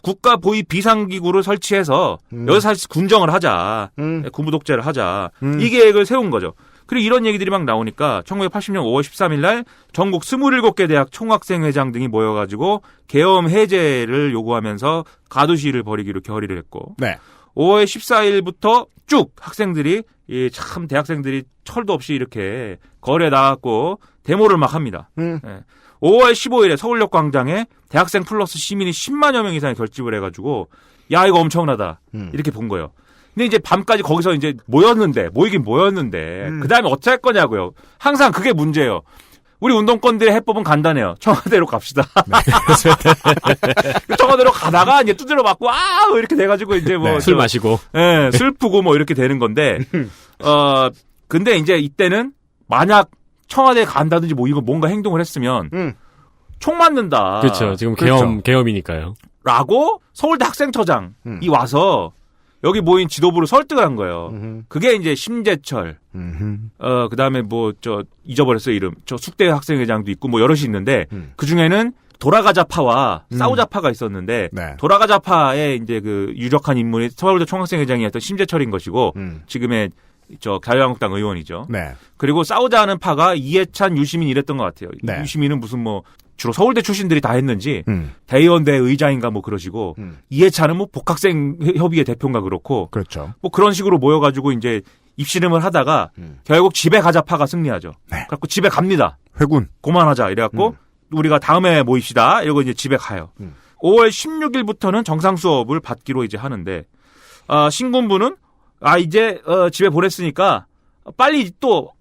국가 보위 비상기구를 설치해서 여기서 사실 군정을 하자. 군부 독재를 하자. 이 계획을 세운 거죠. 그리고 이런 얘기들이 막 나오니까 1980년 5월 13일 날 전국 27개 대학 총학생회장 등이 모여가지고 계엄 해제를 요구하면서 가두 시위를 벌이기로 결의를 했고 네. 5월 14일부터 쭉 학생들이 참 대학생들이 철도 없이 이렇게 거리에 나갔고 데모를 막 합니다. 5월 15일에 서울역 광장에 대학생 플러스 시민이 10만여 명 이상이 결집을 해가지고 야 이거 엄청나다 이렇게 본 거예요. 근데 이제 밤까지 거기서 이제 모이긴 모였는데 그 다음에 어떻게 할 거냐고요. 항상 그게 문제예요. 우리 운동권들의 해법은 간단해요. 청와대로 갑시다. 청와대로 가다가 이제 두드려 맞고 이렇게 돼가지고 이제 뭐 술 마시고 슬프고 뭐 이렇게 되는 건데 근데 이제 이때는 만약 청와대에 간다든지 뭐 이거 뭔가 행동을 했으면 총 맞는다. 그렇죠. 지금 계엄이니까요. 라고 서울대 학생처장이 와서 여기 모인 지도부를 설득을 한 거예요. 그게 이제 심재철, 그다음에 뭐 잊어버렸어요 이름. 숙대 학생회장도 있고 뭐 여럿이 있는데 그 중에는 돌아가자파와 싸우자파가 있었는데 네. 돌아가자파의 이제 그 유력한 인물이 서울대 총학생회장이었던 심재철인 것이고 지금의 자유한국당 의원이죠. 네. 그리고 싸우자는 파가 이해찬, 유시민 이랬던 것 같아요. 네. 유시민은 무슨 뭐 주로 서울대 출신들이 다 했는지 대의원대 의장인가 뭐 그러시고 이해찬은 뭐 복학생 협의회 대표인가 그렇고 그렇죠. 뭐 그런 식으로 모여가지고 이제 입씨름을 하다가 결국 집에 가자파가 승리하죠. 네. 그래갖고 집에 갑니다. 회군. 고만하자 이래갖고 우리가 다음에 모입시다 이러고 이제 집에 가요. 5월 16일부터는 정상 수업을 받기로 이제 하는데 신군부는 이제 집에 보냈으니까 빨리 또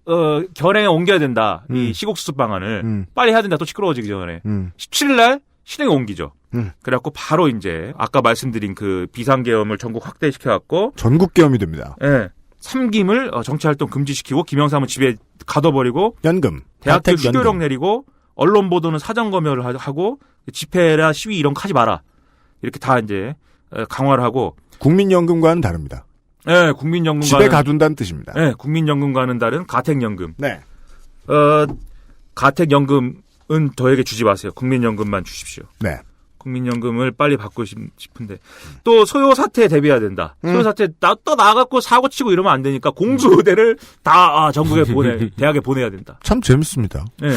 결행에 옮겨야 된다. 이 시국수습 방안을 빨리 해야 된다. 또 시끄러워지기 전에 17일 날 실행에 옮기죠. 그래갖고 바로 이제 아까 말씀드린 그 비상계엄을 전국 확대시켜갖고 전국 계엄이 됩니다. 예, 3김을 정치활동 금지시키고 김영삼은 집에 가둬버리고 연금 대학교 휴교령 내리고 언론 보도는 사전 검열을 하고 집회나 시위 이런 거 하지 마라. 이렇게 다 이제 강화를 하고 국민연금과는 다릅니다. 네, 국민연금과는 집에 가둔다는 뜻입니다. 네, 국민연금과는 다른 가택연금. 네. 가택연금은 저에게 주지 마세요. 국민연금만 주십시오. 네. 국민연금을 빨리 받고 싶은데 또 소요 사태에 대비해야 된다. 소요 사태 또 나가고 사고 치고 이러면 안 되니까 공수부대를 다 전국에 대학에 보내야 된다. 참 재밌습니다. 네.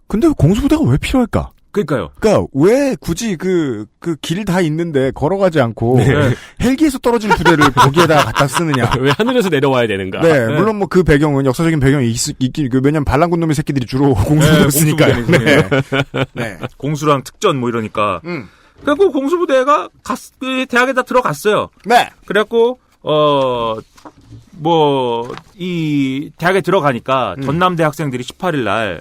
근데 공수부대가 왜 필요할까? 그러니까요. 그러니까 왜 굳이 그 길 다 있는데 걸어가지 않고 네. 헬기에서 떨어진 부대를 거기에다 갖다 쓰느냐? 왜 하늘에서 내려와야 되는가? 네, 물론 뭐 그 배경은 역사적인 배경이 있긴 왜냐면 반란군 놈의 새끼들이 주로 공수부대를 쓰니까요. 네. 네. 공수랑 특전 뭐 이러니까. 그래갖고 공수부대가 그 대학에다 들어갔어요. 네. 그래갖고 이 대학에 들어가니까 전남대 학생들이 18일 날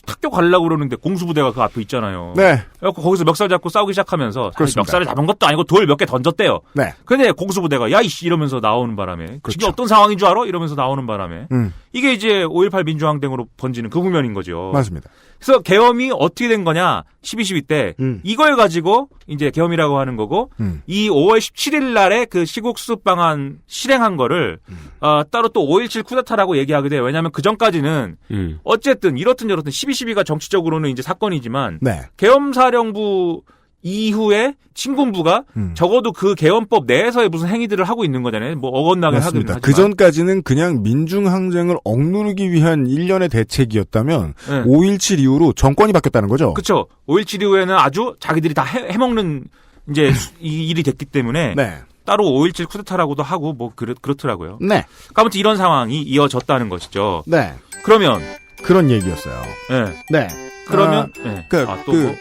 학교 가려고 그러는데 공수부대가 그 앞에 있잖아요. 네. 그래갖고 거기서 멱살 잡고 싸우기 시작하면서 그렇습니다. 멱살을 잡은 것도 아니고 돌 몇 개 던졌대요. 네. 근데 공수부대가 야 이씨 이러면서 나오는 바람에 그렇죠. 지금 어떤 상황인 줄 알아? 이러면서 나오는 바람에 이게 이제 5.18 민주항쟁으로 번지는 그 국면인 거죠. 맞습니다. 그래서 계엄이 어떻게 된 거냐 12.12 때 이걸 가지고 이제 계엄이라고 하는 거고 이 5월 17일 날에 그 시국수습 방안 실행한 거를 따로 또 5.17 쿠데타라고 얘기하게 돼요. 왜냐하면 그 전까지는 어쨌든 이렇든 저렇든 12.12가 정치적으로는 이제 사건이지만 네. 계엄사령부 이후에 친군부가 적어도 그 계엄법 내에서의 무슨 행위들을 하고 있는 거잖아요. 뭐 어긋나게 하긴 하지만. 그 전까지는 그냥 민중항쟁을 억누르기 위한 일련의 대책이었다면 네. 5.17 이후로 정권이 바뀌었다는 거죠. 그렇죠. 5.17 이후에는 아주 자기들이 다 해먹는 이제 이 일이 됐기 때문에 네. 따로 5.17 쿠데타라고도 하고 뭐 그렇더라고요. 네. 아무튼 이런 상황이 이어졌다는 것이죠. 네. 그러면 그런 얘기였어요. 네. 네. 그러면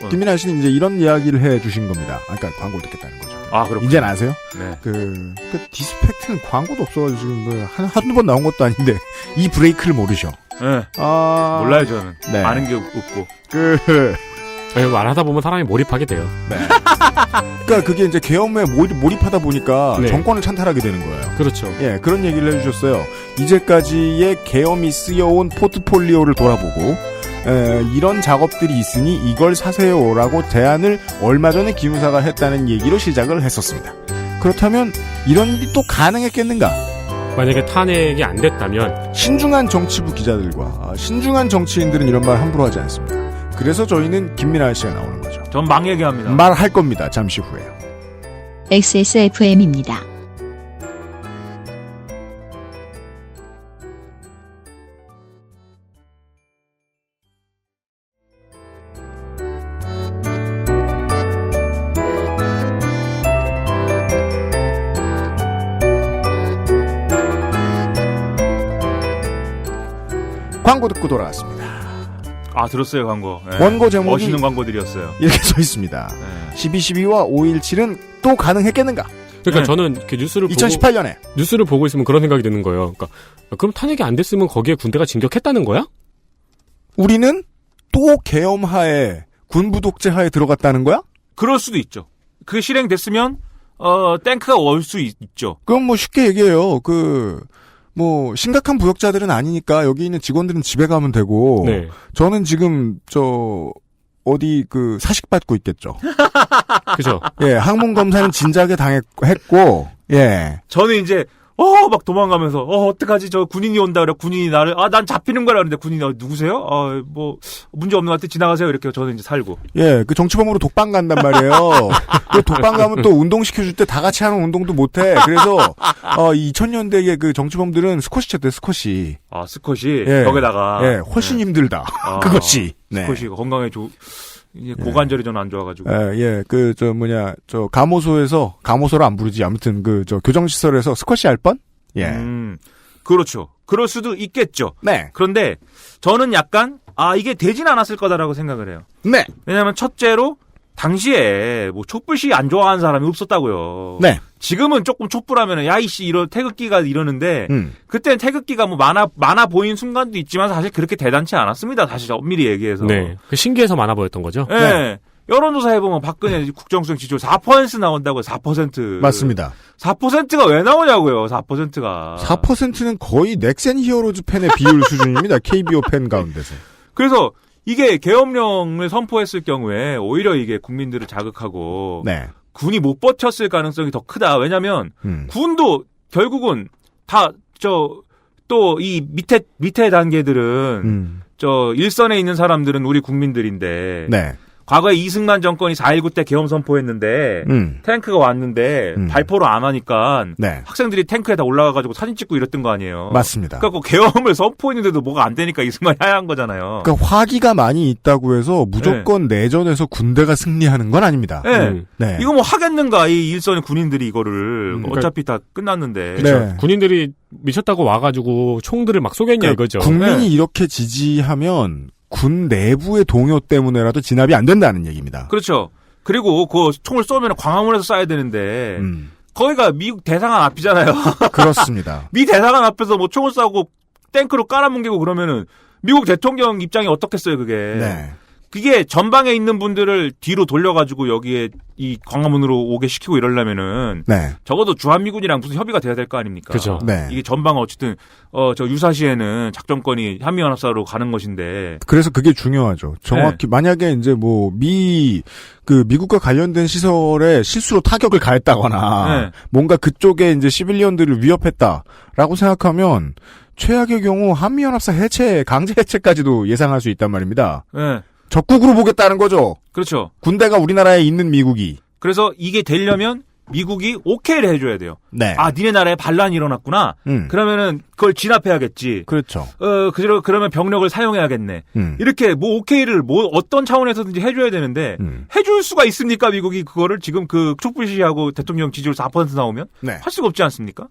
김민아 씨는 이제 이런 이야기를 해 주신 겁니다. 그러니까 광고를 듣겠다는 거죠. 그렇군요. 이제는 아세요? 네. 그 디스펙트는 광고도 없어가지고 지금 뭐 한두 번 나온 것도 아닌데 이 브레이크를 모르셔. 네. 몰라요 저는. 네. 아는 게 없고. 말하다 보면 사람이 몰입하게 돼요. 네. 그러니까 그게 이제 계엄에 몰입하다 보니까 네. 정권을 찬탈하게 되는 거예요. 그렇죠. 예, 그런 얘기를 해주셨어요. 이제까지의 계엄이 쓰여온 포트폴리오를 돌아보고 이런 작업들이 있으니 이걸 사세요라고 제안을 얼마 전에 기무사가 했다는 얘기로 시작을 했었습니다. 그렇다면 이런 일이 또 가능했겠는가? 만약에 탄핵이 안 됐다면 신중한 정치부 기자들과 신중한 정치인들은 이런 말 함부로 하지 않습니다. 그래서 저희는 김민아 씨가 나오는 거죠. 전 막 얘기합니다. 말할 겁니다. 잠시 후에. XSFM입니다. 광고 듣고 돌아왔습니다. 아, 들었어요, 광고. 네. 원고 제목이 멋있는 광고들이었어요. 이렇게 써 있습니다. 네. 12.12와 5.17은 또 가능했겠는가? 그러니까 네. 저는 이렇게 뉴스를 2018년에. 뉴스를 보고 있으면 그런 생각이 드는 거예요. 그러니까 그럼 탄핵이 안 됐으면 거기에 군대가 진격했다는 거야? 우리는 또 계엄하에 군부 독재하에 들어갔다는 거야? 그럴 수도 있죠. 그게 실행됐으면, 탱크가 올 수 있죠. 그럼 뭐 쉽게 얘기해요. 뭐 심각한 부역자들은 아니니까 여기 있는 직원들은 집에 가면 되고 네. 저는 지금 어디 사식 받고 있겠죠. 그죠? 예, 항문 검사는 진작에 당했고 예. 저는 이제 막 도망가면서 어떡하지? 저 군인이 온다 그래. 군인이 나를 난 잡히는 거라 그러는데 군인이 누구세요? 뭐 문제 없는 것 같아. 지나가세요. 이렇게 저는 이제 살고. 예, 정치범으로 독방 간단 말이에요. 그 독방 가면 또 운동 시켜줄 때 다 같이 하는 운동도 못 해. 그래서 2000년대의 정치범들은 스쿼시 쳤대. 스쿼시. 아, 스쿼시 예. 벽에다가. 예, 훨씬 힘들다. 그것이. 네. 스쿼시 건강에 이제 고관절이 전 안 좋아가지고. 예, 가모소를 안 부르지. 아무튼 교정시설에서 스쿼시 할 뻔? 예. 그렇죠. 그럴 수도 있겠죠. 네. 그런데 저는 약간, 이게 되진 않았을 거다라고 생각을 해요. 네. 왜냐면 첫째로, 당시에 뭐 촛불시 안 좋아하는 사람이 없었다고요. 네. 지금은 조금 촛불하면은 야이씨 태극기가 이러는데 그때는 태극기가 뭐 많아 보이는 순간도 있지만 사실 그렇게 대단치 않았습니다. 사실 엄밀히 얘기해서. 네. 신기해서 많아 보였던 거죠. 네. 네. 여론조사 해보면 박근혜 국정수행 지지율 4% 나온다고요. 4%. 맞습니다. 4%가 왜 나오냐고요. 4%가. 4%는 거의 넥센 히어로즈 팬의 비율 수준입니다. KBO 팬 가운데서. 그래서 이게 계엄령을 선포했을 경우에 오히려 이게 국민들을 자극하고 네. 군이 못 버텼을 가능성이 더 크다. 왜냐면 군도 결국은 다 또 이 밑에 단계들은 일선에 있는 사람들은 우리 국민들인데 네. 과거에 이승만 정권이 4.19 때 계엄 선포했는데 탱크가 왔는데 발포를 안 하니까 네. 학생들이 탱크에다 올라가가지고 사진 찍고 이랬던 거 아니에요. 맞습니다. 그러니까 계엄을 선포했는데도 뭐가 안 되니까 이승만이 하야한 거잖아요. 그러니까 화기가 많이 있다고 해서 무조건 내전에서 군대가 승리하는 건 아닙니다. 네. 네. 이거 뭐 하겠는가 이 일선의 군인들이 이거를 어차피 다 끝났는데. 그렇죠. 네. 군인들이 미쳤다고 와가지고 총들을 막 쏘겠냐 이거죠. 국민이 네. 이렇게 지지하면 군 내부의 동요 때문에라도 진압이 안 된다는 얘기입니다. 그렇죠. 그리고 그 총을 쏘면 광화문에서 쏴야 되는데 거기가 미국 대사관 앞이잖아요. 그렇습니다. 미 대사관 앞에서 뭐 총을 쏴고 탱크로 깔아뭉개고 그러면은 미국 대통령 입장이 어떻겠어요, 그게. 네. 그게 전방에 있는 분들을 뒤로 돌려가지고 여기에 이 광화문으로 오게 시키고 이러려면은 네. 적어도 주한미군이랑 무슨 협의가 돼야 될 거 아닙니까? 그죠. 네. 이게 전방은 어쨌든 저 유사시에는 작전권이 한미연합사로 가는 것인데. 그래서 그게 중요하죠. 정확히 만약에 이제 뭐 미국과 관련된 시설에 실수로 타격을 가했다거나 뭔가 그쪽에 이제 시빌리언들을 위협했다라고 생각하면 최악의 경우 한미연합사 해체, 강제 해체까지도 예상할 수 있단 말입니다. 네. 적국으로 보겠다는 거죠. 그렇죠. 군대가 우리나라에 있는 미국이. 그래서 이게 되려면 미국이 오케이를 해줘야 돼요. 네. 니네 나라에 반란이 일어났구나. 그러면은 그걸 진압해야겠지. 그렇죠. 그러면 병력을 사용해야겠네. 이렇게 뭐 오케이를 어떤 차원에서든지 해줘야 되는데 해줄 수가 있습니까? 미국이 그거를 지금 촛불 시위하고 대통령 지지율 4% 나오면 네. 할 수가 없지 않습니까?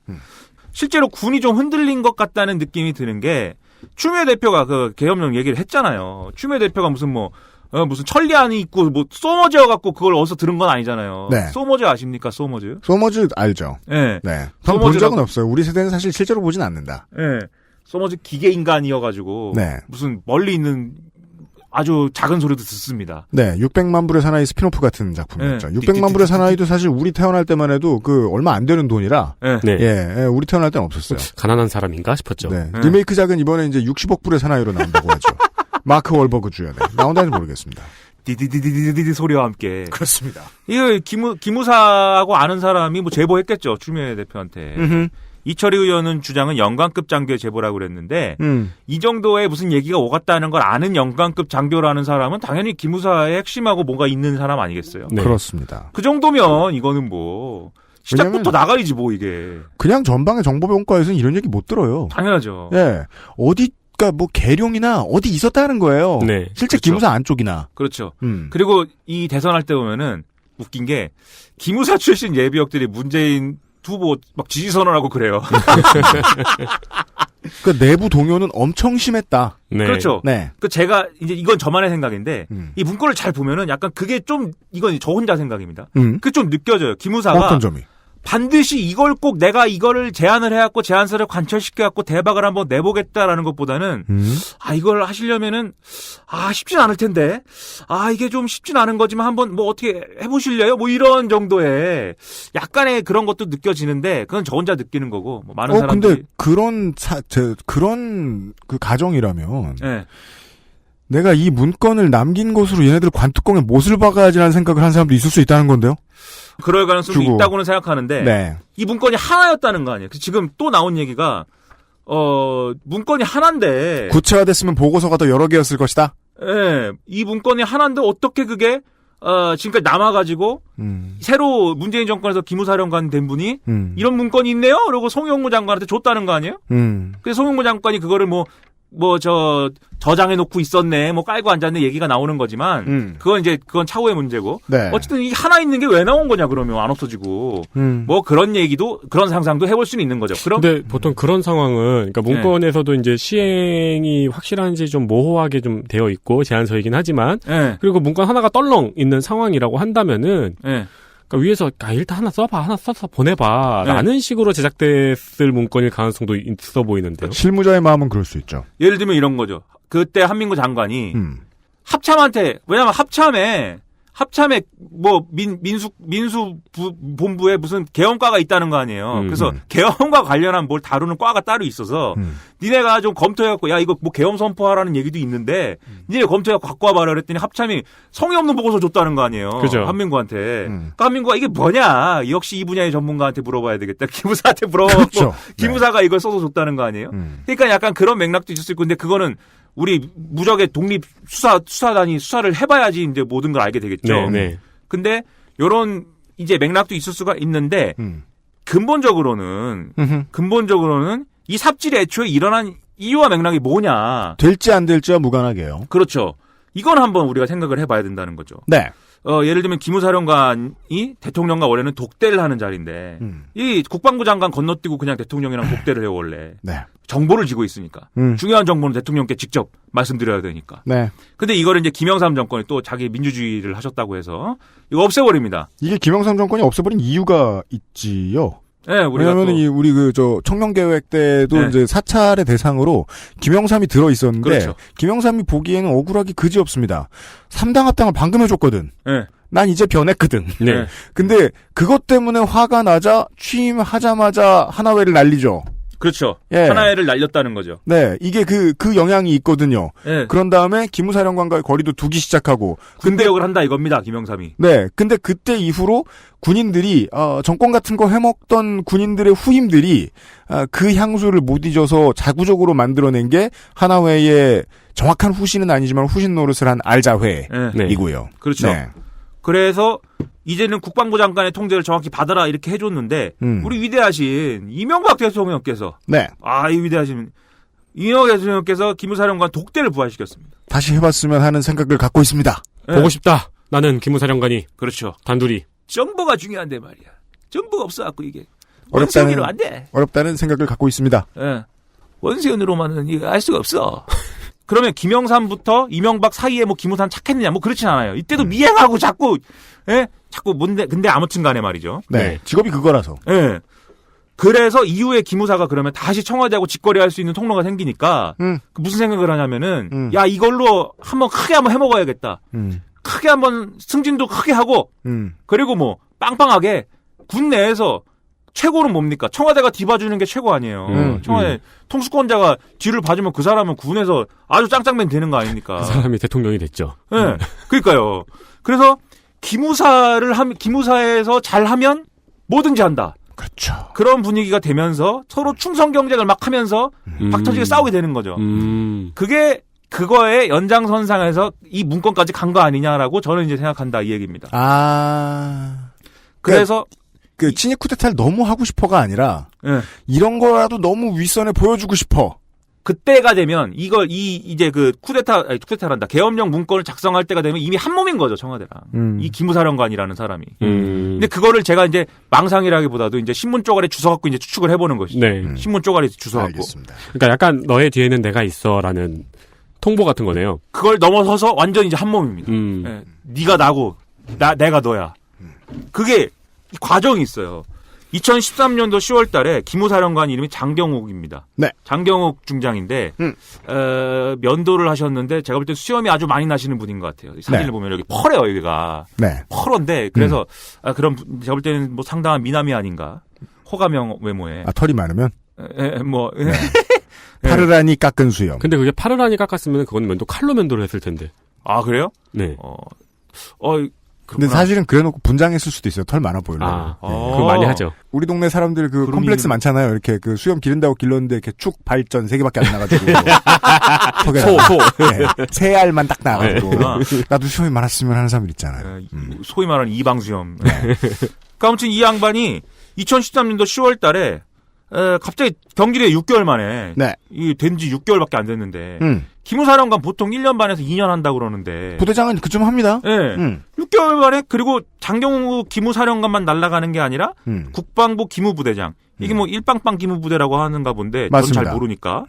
실제로 군이 좀 흔들린 것 같다는 느낌이 드는 게 추미애 대표가 계엄령 얘기를 했잖아요. 추미애 대표가 무슨 천리안이 있고 소머즈여 갖고 그걸 어디서 들은 건 아니잖아요. 네. 소머즈 아십니까? 소머즈? 소머즈 알죠. 네. 네. 전 본 적은 없어요. 우리 세대는 사실 실제로 보진 않는다. 네. 소머즈 기계 인간이어가지고 네. 무슨 멀리 있는 아주 작은 소리도 듣습니다. 네, 600만 불의 사나이 스피노프 같은 작품이었죠. 네. 600만 불의 사나이도 사실 우리 태어날 때만 해도 얼마 안 되는 돈이라. 네. 예, 우리 태어날 때는 없었어요. 가난한 사람인가 싶었죠. 네. 리메이크작은 이번에 이제 60억 불의 사나이로 나온다고 하죠. 마크 월버그 주연에 나온다는지 모르겠습니다. 디디디디디디 소리와 함께. 그렇습니다. 이거 기무사하고 아는 사람이 뭐 제보했겠죠. 추미애 대표한테. 이철희 의원은 주장은 영관급 장교의 제보라고 그랬는데 이 정도의 무슨 얘기가 오갔다는 걸 아는 영관급 장교라는 사람은 당연히 기무사의 핵심하고 뭔가 있는 사람 아니겠어요? 네. 그렇습니다. 그 정도면 이거는 뭐 시작부터 나가야지 뭐 이게. 그냥 전방의 정보병과에서는 이런 얘기 못 들어요. 당연하죠. 예. 그러니까 뭐 계룡이나 어디 있었다는 거예요. 네. 실제 그렇죠. 기무사 안쪽이나. 그렇죠. 그리고 이 대선할 때 보면은 웃긴 게 기무사 출신 예비역들이 문재인 후보 막 지지 선언하고 그래요. 그 내부 동요는 엄청 심했다. 네. 그렇죠. 네. 그 제가 이제 이건 저만의 생각인데 이 문건을 잘 보면은 약간 그게 좀 이건 저 혼자 생각입니다. 그 좀 느껴져요. 기무사가 어떤 점이? 반드시 이걸 꼭 내가 이거를 제안을 해갖고 제안서를 관철시켜갖고 대박을 한번 내보겠다라는 것보다는 이걸 하시려면은 쉽진 않을 텐데 이게 좀 쉽진 않은 거지만 한번 뭐 어떻게 해보실래요? 뭐 이런 정도의 약간의 그런 것도 느껴지는데 그건 저 혼자 느끼는 거고 뭐 많은 사람들이 근데 그런 그 가정이라면 네. 내가 이 문건을 남긴 것으로 얘네들 관뚜껑에 못을 박아야지라는 생각을 한 사람도 있을 수 있다는 건데요. 그럴 가능성도 있다고는 생각하는데 네. 이 문건이 하나였다는 거 아니에요. 지금 또 나온 얘기가 문건이 하나인데 구체화됐으면 보고서가 더 여러 개였을 것이다. 예, 이 문건이 하나인데 어떻게 그게 지금까지 남아가지고 새로 문재인 정권에서 기무사령관 된 분이 이런 문건이 있네요. 그리고 송영무 장관한테 줬다는 거 아니에요? 그래서 송영무 장관이 그거를 저장해 놓고 있었네, 깔고 앉았네 얘기가 나오는 거지만, 그건 차후의 문제고. 네. 어쨌든 이 하나 있는 게 왜 나온 거냐, 그러면 안 없어지고. 그런 상상도 해볼 수는 있는 거죠. 근데 보통 그런 상황은, 그러니까 문건에서도 이제 시행이 확실한지 좀 모호하게 좀 되어 있고, 제안서이긴 하지만, 그리고 문건 하나가 떨렁 있는 상황이라고 한다면은, 그러니까 위에서 일단 하나 써서 보내봐 라는 식으로 제작됐을 문건일 가능성도 있어 보이는데요. 실무자의 마음은 그럴 수 있죠. 예를 들면 이런 거죠. 그때 한민구 장관이 합참한테, 왜냐면 합참에 민수 본부에 무슨 계엄과가 있다는 거 아니에요. 그래서 계엄과 관련한 뭘 다루는 과가 따로 있어서 니네가 좀 검토해갖고 이거 계엄 선포하라는 얘기도 있는데 니네 검토해갖고 갖고 와봐라 그랬더니 합참이 성의 없는 보고서 줬다는 거 아니에요. 그죠. 한민구한테. 그러니까 한민구가 이게 뭐냐. 역시 이 분야의 전문가한테 물어봐야 되겠다. 기무사한테 물어봐갖고 그렇죠. 기무사가 이걸 써서 줬다는 거 아니에요. 그러니까 약간 그런 맥락도 있을 수 있고 근데 그거는 우리 무적의 독립 수사단이 수사를 해봐야지 이제 모든 걸 알게 되겠죠. 네. 근데 요런 이제 맥락도 있을 수가 있는데 근본적으로는 이 삽질이 애초에 일어난 이유와 맥락이 뭐냐. 될지 안 될지와 무관하게요. 그렇죠. 이건 한번 우리가 생각을 해봐야 된다는 거죠. 네. 예를 들면 기무사령관이 대통령과 원래는 독대를 하는 자리인데 이 국방부 장관 건너뛰고 그냥 대통령이랑 독대를 해요 원래. 네. 정보를 쥐고 있으니까. 중요한 정보는 대통령께 직접 말씀드려야 되니까. 네. 근데 이거를 이제 김영삼 정권이 또 자기 민주주의를 하셨다고 해서 이거 없애버립니다. 이게 김영삼 정권이 없애버린 이유가 있지요. 네, 왜냐면은 우리 청명계획 때도 이제 사찰의 대상으로 김영삼이 들어 있었는데 그렇죠. 김영삼이 보기에는 억울하기 그지 없습니다. 3당 합당을 방금 해줬거든. 네. 난 이제 변했거든. 네. 근데 그것 때문에 화가 나자 취임하자마자 하나회를 날리죠. 그렇죠. 예. 하나회를 날렸다는 거죠. 네, 이게 그 영향이 있거든요. 네. 그런 다음에 기무사령관과의 거리도 두기 시작하고. 군대역을 한다 이겁니다, 김영삼이. 네, 근데 그때 이후로 군인들이 정권 같은 거 해먹던 군인들의 후임들이 그 향수를 못 잊어서 자구적으로 만들어낸 게 하나회의 정확한 후신은 아니지만 후신 노릇을 한 알자회이고요. 네. 그렇죠. 네. 그래서 이제는 국방부 장관의 통제를 정확히 받아라 이렇게 해줬는데 우리 위대하신 이명박 대통령께서 이 위대하신 이명박 대통령께서 기무사령관 독대를 부활시켰습니다. 다시 해봤으면 하는 생각을 갖고 있습니다. 네. 보고 싶다. 나는 기무사령관이. 그렇죠. 단둘이. 정보가 중요한데 말이야. 정보가 없어갖고 이게 원세훈으로 안 돼. 어렵다는 생각을 갖고 있습니다. 네. 원세훈으로만은 이거 알 수가 없어. 그러면 김영삼부터 이명박 사이에 기무사는 착했느냐 그렇진 않아요. 이때도 미행하고 자꾸 근데 아무튼 간에 말이죠. 네. 직업이 그거라서. 네. 그래서 이후에 기무사가 그러면 다시 청와대하고 직거래할 수 있는 통로가 생기니까 무슨 생각을 하냐면은 이걸로 크게 한번 해먹어야겠다. 크게 한번 승진도 크게 하고 그리고 빵빵하게 군 내에서 최고는 뭡니까? 청와대가 뒤봐주는 게 최고 아니에요. 청와대 통수권자가 뒤를 봐주면 그 사람은 군에서 아주 짱짱맨 되는 거 아닙니까? 그 사람이 대통령이 됐죠. 네. 그러니까요. 그래서 기무사에서 잘하면 뭐든지 한다. 그렇죠. 그런 분위기가 되면서 서로 충성 경쟁을 막 하면서 박터지게 싸우게 되는 거죠. 그게 그거의 연장선상에서 이 문건까지 간 거 아니냐라고 저는 이제 생각한다 이 얘기입니다. 그래서 그 친일 쿠데타를 너무 하고 싶어가 아니라 네. 이런 거라도 너무 윗선에 보여주고 싶어. 그때가 되면 이제 그 쿠데타란다. 계엄령 문건을 작성할 때가 되면 이미 한 몸인 거죠, 청와대랑. 이 기무사령관이라는 사람이. 근데 그거를 제가 이제 망상이라기보다도 이제 신문 쪼가리 주워 갖고 이제 추측을 해보는 것이죠. 네. 신문 쪼가리 주워 갖고. 알겠습니다. 그러니까 약간 너의 뒤에는 내가 있어라는 통보 같은 거네요. 그걸 넘어서서 완전 이제 한 몸입니다. 네. 네가 나고 내가 너야. 그게 과정이 있어요. 2013년도 10월 달에 기무사령관 이름이 장경욱입니다. 네. 장경욱 중장인데, 면도를 하셨는데, 제가 볼 때 수염이 아주 많이 나시는 분인 것 같아요. 사진을 네. 보면 여기 펄해요, 여기가. 네. 펄한데, 그래서, 그럼 제가 볼 때는 뭐 상당한 미남이 아닌가. 호감형 외모에. 털이 많으면? 뭐. 네. 파르라니 깎은 수염. 근데 그게 파르라니 깎았으면 그건 칼로 면도를 했을 텐데. 아, 그래요? 네. 근데 사실은 그래놓고 분장했을 수도 있어요. 털 많아 보이려고. 그거 많이 하죠. 우리 동네 사람들 그 콤플렉스 많잖아요. 이렇게 그 수염 기른다고 길렀는데 이렇게 축 발전 3개밖에 안 나가지고. 네. 새 알만 딱 나가지고. 나도 수염이 많았으면 하는 사람들 있잖아요. 소위 말하는 이방수염. 그러니까 아무튼 이 양반이 2013년도 10월 달에 갑자기 경질에 6개월 만에 네. 이 된 지 6개월밖에 안 됐는데 기무사령관 보통 1년 반에서 2년 한다고 그러는데 부대장은 그쯤 합니다. 네. 6개월 만에 그리고 장경욱 기무사령관만 날아가는 게 아니라 국방부 기무부대장 이게 뭐 일빵빵 기무부대라고 하는가 본데 전 잘 모르니까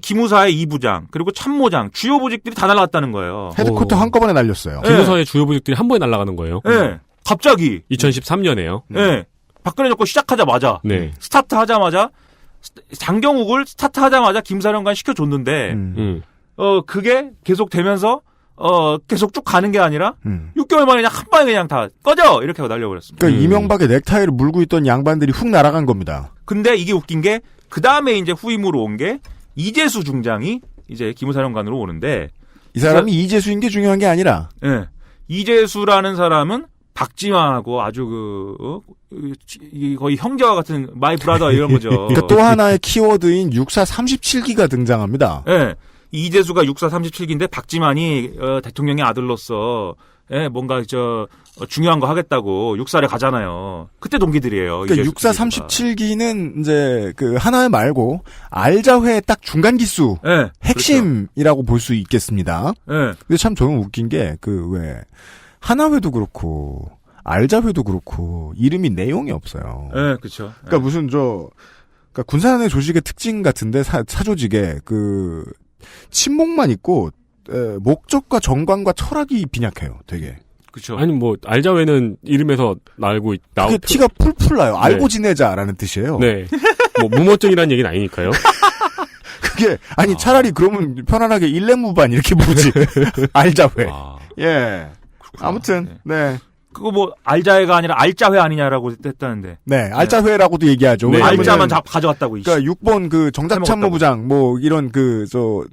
기무사의 2부장 그리고 참모장 주요 보직들이 다 날아갔다는 거예요. 헤드쿼터 한꺼번에 날렸어요. 기무사의 주요 보직들이 한 번에 날아가는 거예요. 네. 갑자기 2013년에요. 네. 박근혜 정권 시작하자마자 네. 스타트하자마자 장경욱을 스타트하자마자 김사령관 시켜줬는데 그게 계속 되면서 계속 쭉 가는 게 아니라 6개월 만에 그냥 한 방에 그냥 다 꺼져 이렇게 하고 날려버렸습니다. 그러니까 이명박의 넥타이를 물고 있던 양반들이 훅 날아간 겁니다. 근데 이게 웃긴 게 그 다음에 이제 후임으로 온 게 이재수 중장이 이제 기무사령관으로 오는데 이 사람이 이재수인 게 중요한 게 아니라 네. 이재수라는 사람은 박지만하고 아주 거의 형제와 같은 마이 브라더 이런 거죠. 그러니까 또 하나의 키워드인 육사 37기가 등장합니다. 네. 이재수가 육사 37기인데 박지만이 대통령의 아들로서 뭔가 중요한 거 하겠다고 육사를 가잖아요. 그때 동기들이에요. 그러니까 육사 37기는 이제 그 하나회 말고 알자회 딱 중간 기수 핵심이라고 볼 수 있겠습니다. 네. 근데 참 저는 웃긴 게 왜 하나회도 그렇고 알자회도 그렇고 이름이 내용이 없어요. 네, 그렇죠. 그러니까 무슨 그러니까 군사의 조직의 특징 같은데 사조직에 그 친목만 있고 목적과 정관과 철학이 빈약해요. 되게. 그렇죠. 아니 뭐 알자회는 이름에서 나오고 그게 티가 풀풀 나요. 알고 지내자라는 뜻이에요. 네. 뭐 무모증이라는 얘기는 아니니까요. 그게 차라리 그러면 편안하게 일레무반 이렇게 부르지. 알자회. 예. 아무튼 네. 그거 뭐 알자회가 아니라 알자회 아니냐라고 했다는데. 네, 알자회라고도 얘기하죠. 네. 알자만 가져갔다고. 그러니까 6번 그 정작참모부장 뭐 이런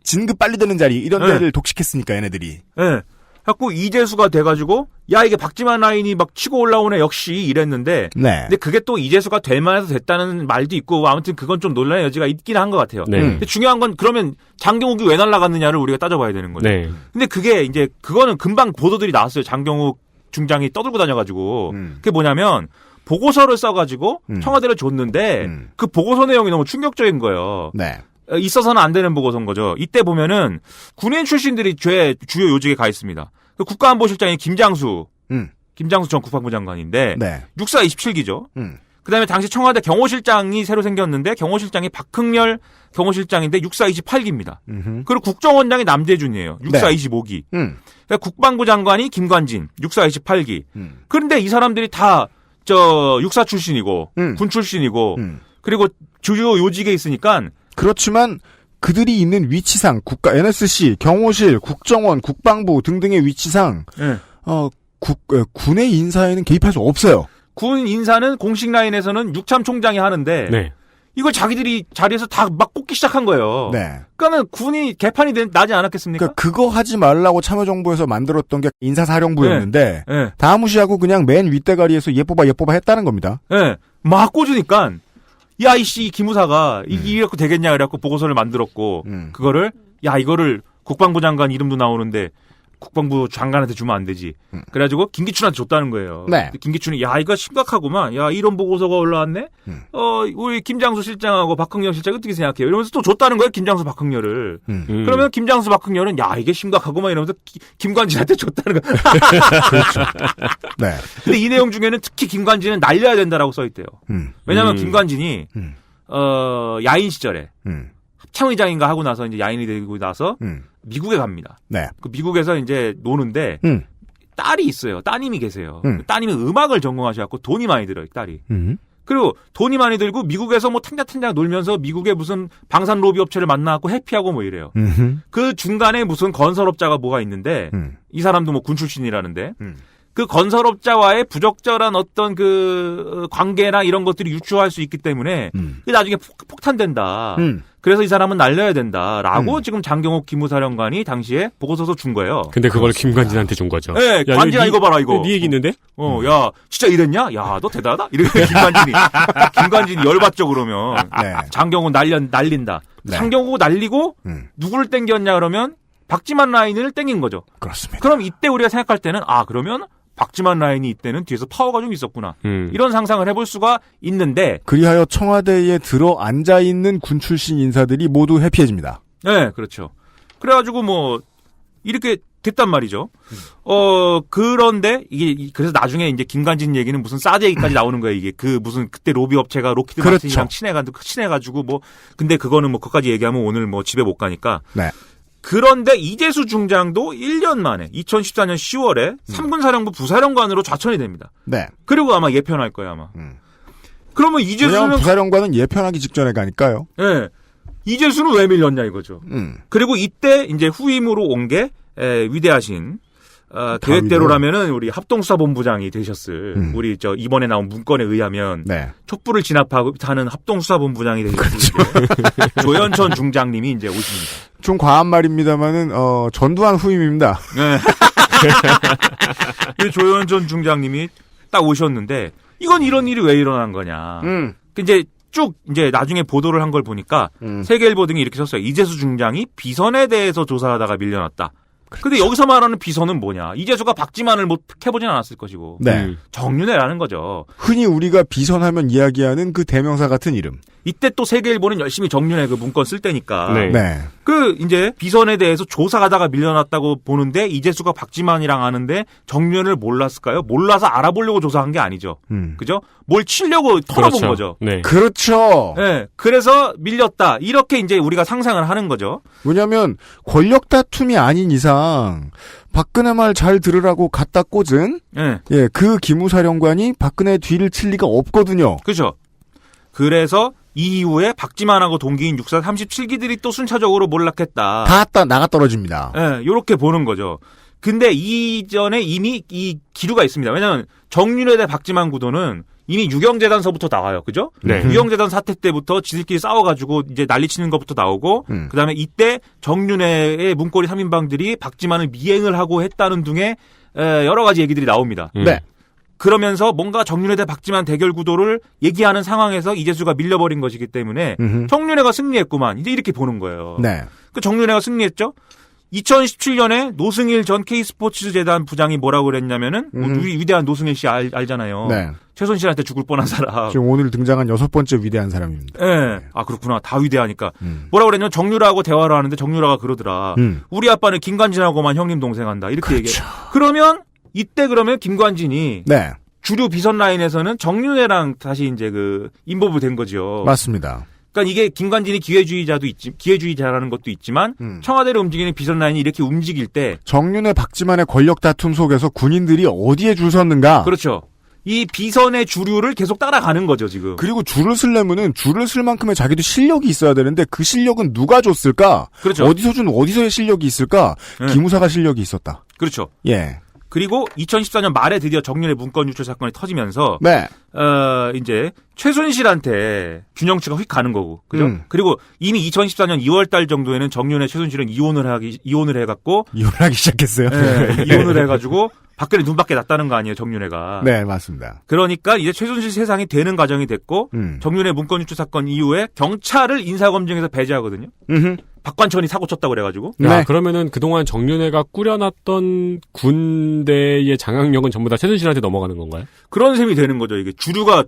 진급 빨리 되는 자리 이런 데를 독식했으니까 얘네들이. 네. 자꾸 이재수가 돼가지고 야 이게 박지만 라인이 막 치고 올라오네 역시 이랬는데. 네. 근데 그게 또 이재수가 될 만해서 됐다는 말도 있고 아무튼 그건 좀 논란의 여지가 있긴 한 것 같아요. 네. 근데 중요한 건 그러면 장경욱이 왜 날아갔느냐를 우리가 따져봐야 되는 거죠. 네. 근데 그게 이제 그거는 금방 보도들이 나왔어요. 장경욱 중장이 떠들고 다녀가지고 그게 뭐냐면 보고서를 써가지고 청와대를 줬는데 그 보고서 내용이 너무 충격적인 거예요. 네. 있어서는 안 되는 보고서인 거죠. 이때 보면은 군인 출신들이 주요 요직에 가 있습니다. 그 국가안보실장이 김장수 전 국방부 장관인데 네. 육사 27기죠. 그다음에 당시 청와대 경호실장이 새로 생겼는데 경호실장이 박흥렬 경호실장인데 육사 28기입니다. 그리고 국정원장이 남대준이에요. 육사 25기. 그러니까 국방부 장관이 김관진 육사 28기. 그런데 이 사람들이 다 육사 출신이고 군 출신이고 그리고 주요 요직에 있으니까 그렇지만 그들이 있는 위치상 국가 NSC, 경호실, 국정원, 국방부 등등의 위치상 군의 인사에는 개입할 수 없어요. 군 인사는 공식 라인에서는 육참 총장이 하는데 네. 이걸 자기들이 자리에서 다 막 꽂기 시작한 거예요. 네. 그러면 군이 개판이 나지 않았겠습니까? 그러니까 그거 하지 말라고 참여정부에서 만들었던 게 인사사령부였는데 네. 다 무시하고 그냥 맨 윗대가리에서 예뻐봐 했다는 겁니다. 네. 막 꽂으니까 야 이씨 기무사가 이렇게 되겠냐 그래갖고 보고서를 만들었고 그거를 야 이거를 국방부 장관 이름도 나오는데 국방부 장관한테 주면 안 되지. 그래가지고 김기춘한테 줬다는 거예요. 네. 김기춘이 야 이거 심각하구만. 야 이런 보고서가 올라왔네. 우리 김장수 실장하고 박흥렬 실장 어떻게 생각해요? 이러면서 또 줬다는 거예요. 김장수 박흥렬을. 그러면 김장수 박흥렬은 야 이게 심각하구만 이러면서 김관진한테 줬다는 거예요. 그렇죠. 네. 근데 이 내용 중에는 특히 김관진은 날려야 된다라고 써 있대요. 왜냐하면 김관진이 야인 시절에 합창의장인가 하고 나서 이제 야인이 되고 나서 미국에 갑니다. 네. 그 미국에서 이제 노는데 딸이 있어요. 따님이 계세요. 따님이 음악을 전공하셔갖고 돈이 많이 들어요. 딸이. 그리고 돈이 많이 들고 미국에서 뭐 탕자탕자 놀면서 미국의 무슨 방산 로비 업체를 만나갖고 해피하고 뭐 이래요. 그 중간에 무슨 건설업자가 뭐가 있는데 이 사람도 뭐 군 출신이라는데 그 건설업자와의 부적절한 어떤 그 관계나 이런 것들이 유추할 수 있기 때문에 그게 나중에 폭탄된다. 그래서 이 사람은 날려야 된다라고 지금 장경옥 기무사령관이 당시에 보고서서 준 거예요. 근데 그걸 김관진한테 준 거죠. 네, 관진아 이거 봐라 이거. 네 얘기 있는데? 야 진짜 이랬냐? 야 너 대단하다. 이렇게 김관진이 열받죠 그러면. 네. 장경옥 날린다. 네. 장경옥 날리고 누구를 땡겼냐 그러면 박지만 라인을 땡긴 거죠. 그렇습니다. 그럼 이때 우리가 생각할 때는 그러면 박지만 라인이 이때는 뒤에서 파워가 좀 있었구나. 이런 상상을 해볼 수가 있는데. 그리하여 청와대에 들어 앉아있는 군 출신 인사들이 모두 해피해집니다. 네, 그렇죠. 그래가지고 뭐, 이렇게 됐단 말이죠. 그런데 이게, 그래서 나중에 이제 김관진 얘기는 무슨 사드 얘기까지 나오는 거예요. 이게 그 무슨 그때 로비 업체가 로키드 그렇죠. 마틴이랑 친해가지고 뭐, 근데 그거는 뭐, 그것까지 얘기하면 오늘 뭐 집에 못 가니까. 네. 그런데 이재수 중장도 1년 만에 2014년 10월에 3군 사령부 부사령관으로 좌천이 됩니다. 네. 그리고 아마 예편할 거예요, 아마. 그러면 이재수는 왜냐하면 부사령관은 예편하기 직전에 가니까요. 네. 이재수는 왜 밀렸냐 이거죠. 그리고 이때 이제 후임으로 온 게 위대하신 계획대로라면은 우리 합동수사본부장이 되셨을 우리 이번에 나온 문건에 의하면 네. 촛불을 진압하고 하는 합동수사본부장이 되셨을 조현천 중장님이 이제 오십니다. 좀 과한 말입니다만은 전두환 후임입니다. 네. 조현천 중장님이 딱 오셨는데 이건 이런 일이 왜 일어난 거냐. 이제 쭉 이제 나중에 보도를 한 걸 보니까 세계일보 등이 이렇게 썼어요. 이재수 중장이 비선에 대해서 조사하다가 밀려났다. 근데 여기서 말하는 비선은 뭐냐? 이재수가 박지만을 못 해보진 않았을 것이고 네. 정윤회라는 거죠. 흔히 우리가 비선하면 이야기하는 그 대명사 같은 이름. 이때 또 세계일보는 열심히 정윤회 그 문건 쓸 때니까. 네. 네. 그 이제 비선에 대해서 조사하다가 밀려났다고 보는데 이재수가 박지만이랑 아는데 정윤회를 몰랐을까요? 몰라서 알아보려고 조사한 게 아니죠. 그죠? 뭘 치려고 털어본 그렇죠. 거죠. 네. 그렇죠. 네. 그래서 밀렸다. 이렇게 이제 우리가 상상을 하는 거죠. 왜냐하면 권력 다툼이 아닌 이상 박근혜 말 잘 들으라고 갖다 꽂은 네. 그 기무사령관이 박근혜 뒤를 칠 리가 없거든요. 그렇죠. 그래서 이 이후에 박지만하고 동기인 육사 37기들이 또 순차적으로 몰락했다. 다 나가 떨어집니다. 네, 요렇게 보는 거죠. 근데 이전에 이미 이 기류가 있습니다. 왜냐하면 정윤회 대 박지만 구도는 이미 유경재단서부터 나와요. 그죠? 네. 유경재단 사태 때부터 지들끼리 싸워가지고 이제 난리치는 것부터 나오고 그다음에 이때 정윤회의 문고리 3인방들이 박지만을 미행을 하고 했다는 등의 여러 가지 얘기들이 나옵니다. 네. 그러면서 뭔가 정윤회 대 박지만 대결 구도를 얘기하는 상황에서 이재수가 밀려버린 것이기 때문에 정윤회가 승리했구만. 이제 이렇게 보는 거예요. 네. 그 정윤회가 승리했죠. 2017년에 노승일 전 K스포츠재단 부장이 뭐라고 그랬냐면은 우리 위대한 노승일 씨 알잖아요. 네. 최순실한테 죽을 뻔한 사람. 지금 오늘 등장한 6번째 위대한 사람입니다. 네. 아 그렇구나. 다 위대하니까. 뭐라고 그랬냐면 정유라하고 대화를 하는데 정유라가 그러더라. 우리 아빠는 김관진하고만 형님 동생 한다. 이렇게 그렇죠. 얘기해. 그러면 이때 그러면 김관진이 네. 주류 비선 라인에서는 정윤회랑 다시 이제 그 인보브 된 거죠. 맞습니다. 그러니까 이게 김관진이 기회주의자라는 것도 있지만 청와대를 움직이는 비선 라인이 이렇게 움직일 때 정윤회 박지만의 권력 다툼 속에서 군인들이 어디에 줄 섰는가? 그렇죠. 이 비선의 주류를 계속 따라가는 거죠, 지금. 그리고 줄을 쓰려면은 줄을 쓸 만큼의 자기도 실력이 있어야 되는데 그 실력은 누가 줬을까? 그렇죠. 어디서의 실력이 있을까? 네. 기무사가 실력이 있었다. 그렇죠. 예. 그리고 2014년 말에 드디어 정윤회 문건 유출 사건이 터지면서 네. 이제 최순실한테 균형치가 휙 가는 거고. 그죠? 그리고 이미 2014년 2월 달 정도에는 정윤회 최순실은 이혼을 해갖고 이혼하기 시작했어요. 네, 이혼을 해가지고 박근혜 눈밖에 났다는 거 아니에요, 정윤회가. 네, 맞습니다. 그러니까 이제 최순실 세상이 되는 과정이 됐고 정윤회 문건 유출 사건 이후에 경찰을 인사검증에서 배제하거든요. 박관천이 사고 쳤다고 그래가지고. 야, 그러면은 그동안 정윤회가 꾸려놨던 군대의 장악력은 전부 다 최순실한테 넘어가는 건가요? 그런 셈이 되는 거죠. 이게 주류가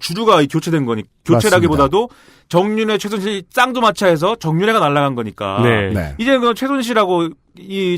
교체된 거니 교체라기보다도 정윤회 최순실 쌍두마차에서 정윤회가 날아간 거니까. 네. 네. 이제 그 최순실하고